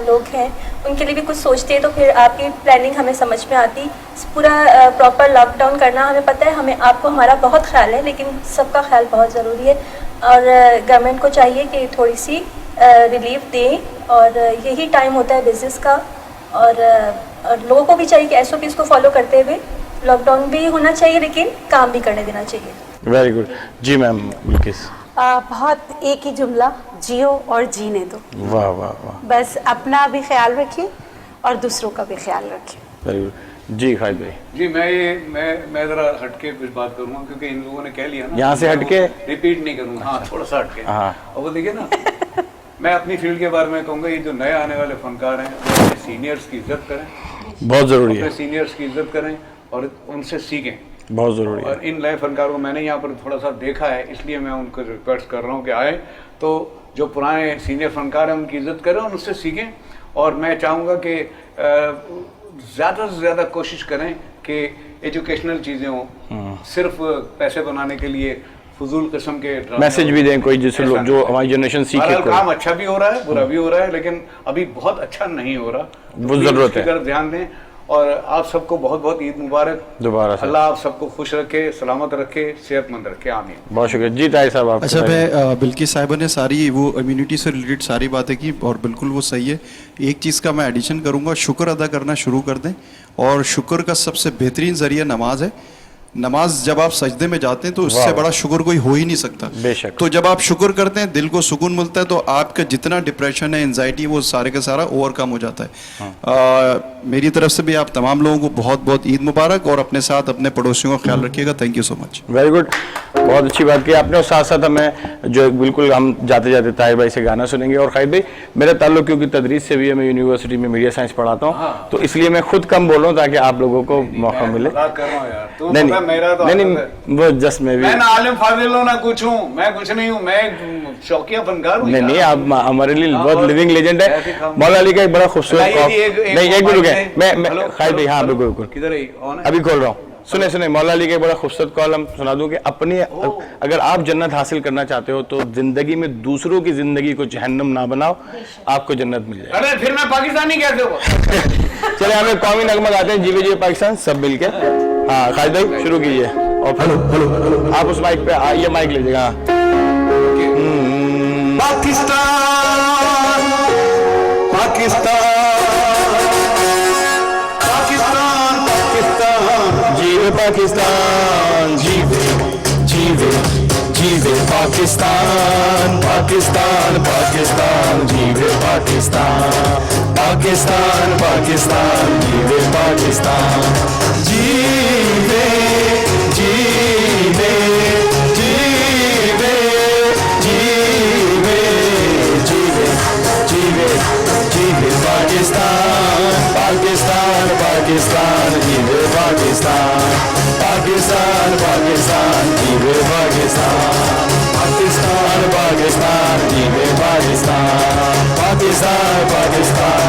[SPEAKER 5] लोग हैं उनके लिए भी कुछ सोचते हैं तो फिर आपकी प्लानिंग हमें समझ में आती। पूरा प्रॉपर लॉकडाउन करना हमें पता है, हमें आपको हमारा बहुत ख्याल है, लेकिन सबका ख्याल बहुत ज़रूरी है। और गवर्नमेंट को चाहिए कि थोड़ी सी रिलीफ दें, और यही टाइम होता है बिजनेस का और लोगों को भी चाहिए कि SOPs को फॉलो करते हुए लॉकडाउन भी होना चाहिए लेकिन काम भी करने देना चाहिए।
[SPEAKER 1] Very good. जी मैम बिल्किस।
[SPEAKER 4] बहुत एक ही जुमला, जियो और जीने दो।
[SPEAKER 1] वाह वाह वाह,
[SPEAKER 4] बस अपना भी ख्याल रखिए और दूसरों का भी ख्याल रखिए।
[SPEAKER 1] Very good. जी खालिद भाई।
[SPEAKER 2] जी मैं जरा हटके कुछ बात करूंगा क्योंकि इन लोगों ने कह लिया ना,
[SPEAKER 1] यहाँ से हटके?
[SPEAKER 2] रिपीट नहीं करूंगा। हाँ, थोड़ा सा हटके।
[SPEAKER 1] हाँ।
[SPEAKER 2] और वो देखिए ना, मैं अपनी फील्ड के बारे में कहूँगा, ये जो नए आने वाले फनकार हैं वो अपने सीनियर्स की इज्जत करें,
[SPEAKER 1] बहुत ज़रूरी
[SPEAKER 2] अपने
[SPEAKER 1] है,
[SPEAKER 2] सीनियर्स की इज्जत करें और उनसे सीखें।
[SPEAKER 1] बहुत ज़रूरी है।
[SPEAKER 2] और इन नए फनकारों को मैंने यहाँ पर थोड़ा सा देखा है, इसलिए मैं उनको रिक्वेस्ट कर रहा हूँ कि आए तो जो पुराने सीनियर फनकार हैं उनकी इज्जत करें और उनसे सीखें। और मैं चाहूँगा कि ज़्यादा से ज़्यादा कोशिश करें कि एजुकेशनल चीज़ें हों, सिर्फ पैसे बनाने के लिए फजूल किस्म के ड्रामे
[SPEAKER 1] मैसेज भी दें कोई, जिससे लोग जो हमारी जनरेशन सीखे।
[SPEAKER 2] बहरहाल
[SPEAKER 1] कोई
[SPEAKER 2] काम अच्छा भी हो रहा है, बुरा भी हो रहा है, लेकिन अभी बहुत अच्छा नहीं हो रहा,
[SPEAKER 1] वो ज़रूरत
[SPEAKER 2] इसकी
[SPEAKER 1] है।
[SPEAKER 2] तरफ ध्यान दें। और आप सबको बहुत बहुत ईद मुबारक।
[SPEAKER 1] दोबारा से
[SPEAKER 2] अल्लाह आप सबको खुश रखे, सलामत रखे, सेहतमंद रखे, आमीन।
[SPEAKER 1] बहुत शुक्रिया। जी ताहिर साहब आप।
[SPEAKER 3] अच्छा, मैं बिल्किस साहिबा ने सारी वो इम्यूनिटी से रिलेटेड सारी बातें की और बिल्कुल वो सही है। एक चीज़ का मैं एडिशन करूँगा, शुक्र अदा करना शुरू कर दें। और शुक्र का सबसे बेहतरीन ज़रिया नमाज है। नमाज जब आप सजदे में जाते हैं तो उससे बड़ा शुक्र कोई हो ही नहीं सकता।
[SPEAKER 1] बेशक।
[SPEAKER 3] तो जब आप शुक्र करते हैं दिल को सुकून मिलता है, तो आपका जितना डिप्रेशन है, एंजाइटी, वो सारे का सारा ओवरकम हो जाता है। मेरी तरफ से भी आप तमाम लोगों को बहुत बहुत ईद मुबारक और अपने साथ अपने पड़ोसियों का ख्याल रखिएगा। Thank you so much.
[SPEAKER 1] Very good, बहुत अच्छी बात की आपने। और साथ साथ हमें जो बिल्कुल हम जाते जाते ताहिर भाई से गाना सुनेंगे। और खालिद भाई, मेरा ताल्लुक क्योंकि तदरीस से भी है, मैं यूनिवर्सिटी में मीडिया साइंस पढ़ाता हूँ, तो इसलिए मैं खुद कम बोल रहा हूँ ताकि आप लोगों को मौका मिले।
[SPEAKER 2] मजाक कर रहा हूँ यार, तू
[SPEAKER 1] नहीं
[SPEAKER 2] पता मेरा तो
[SPEAKER 1] नहीं,
[SPEAKER 2] आदत है।
[SPEAKER 1] वो जस्ट मैं भी,
[SPEAKER 2] मैं ना आलिम फाजिल हूँ ना कुछ हूँ, मैं कुछ नहीं हूँ, मैं शौकिया फनकार हूँ।
[SPEAKER 1] नहीं
[SPEAKER 2] यार।
[SPEAKER 1] आप हमारे लिए बहुत
[SPEAKER 2] और
[SPEAKER 1] लिविंग लेजेंड है।
[SPEAKER 2] ऐसे काम-
[SPEAKER 1] मौला अली का एक बड़ा खूबसूरत
[SPEAKER 2] बताइए जी,
[SPEAKER 1] नहीं एक मिनट रुके, मैं
[SPEAKER 2] हेलो,
[SPEAKER 1] खालिद भाई, हाँ
[SPEAKER 2] हेलो,
[SPEAKER 1] बिल्कुल बिल्कुल,
[SPEAKER 2] किधर है? ऑन है?
[SPEAKER 1] अभी खोल रहा हूँ। सुने मौला अली का एक बड़ा खूबसूरत कॉल हम सुना दूं कि अपनी, अगर आप जन्नत हासिल करना चाहते हो तो जिंदगी में दूसरों की जिंदगी को जहन्नम ना बनाओ, आपको जन्नत मिल जाए।
[SPEAKER 2] अरे फिर मैं पाकिस्तानी कैसे हुआ?
[SPEAKER 1] चले हमें कौमी नगमा गाते हैं, जीवे जीवे पाकिस्तान सब मिलके। हाँ खालिद भाई शुरू कीजिए। और हेलो आप उस माइक पे ये माइक लीजिएगा।
[SPEAKER 6] पाकिस्तान पाकिस्तान पाकिस्तान पाकिस्तान
[SPEAKER 1] जीवे पाकिस्तान, जीवे जीवे जीवे पाकिस्तान, पाकिस्तान पाकिस्तान, जीवे पाकिस्तान, पाकिस्तान पाकिस्तान, जीवे पाकिस्तान, जीवे जीवे जीवे जीवे जीवे जीवे जीवे पाकिस्तान, पाकिस्तान पाकिस्तान, जीवे पाकिस्तान, पाकिस्तान पाकिस्तान, जीवे पाकिस्तान, पाकिस्तान पाकिस्तान, जीवे पाकिस्तान, पाकिस्तान पाकिस्तान,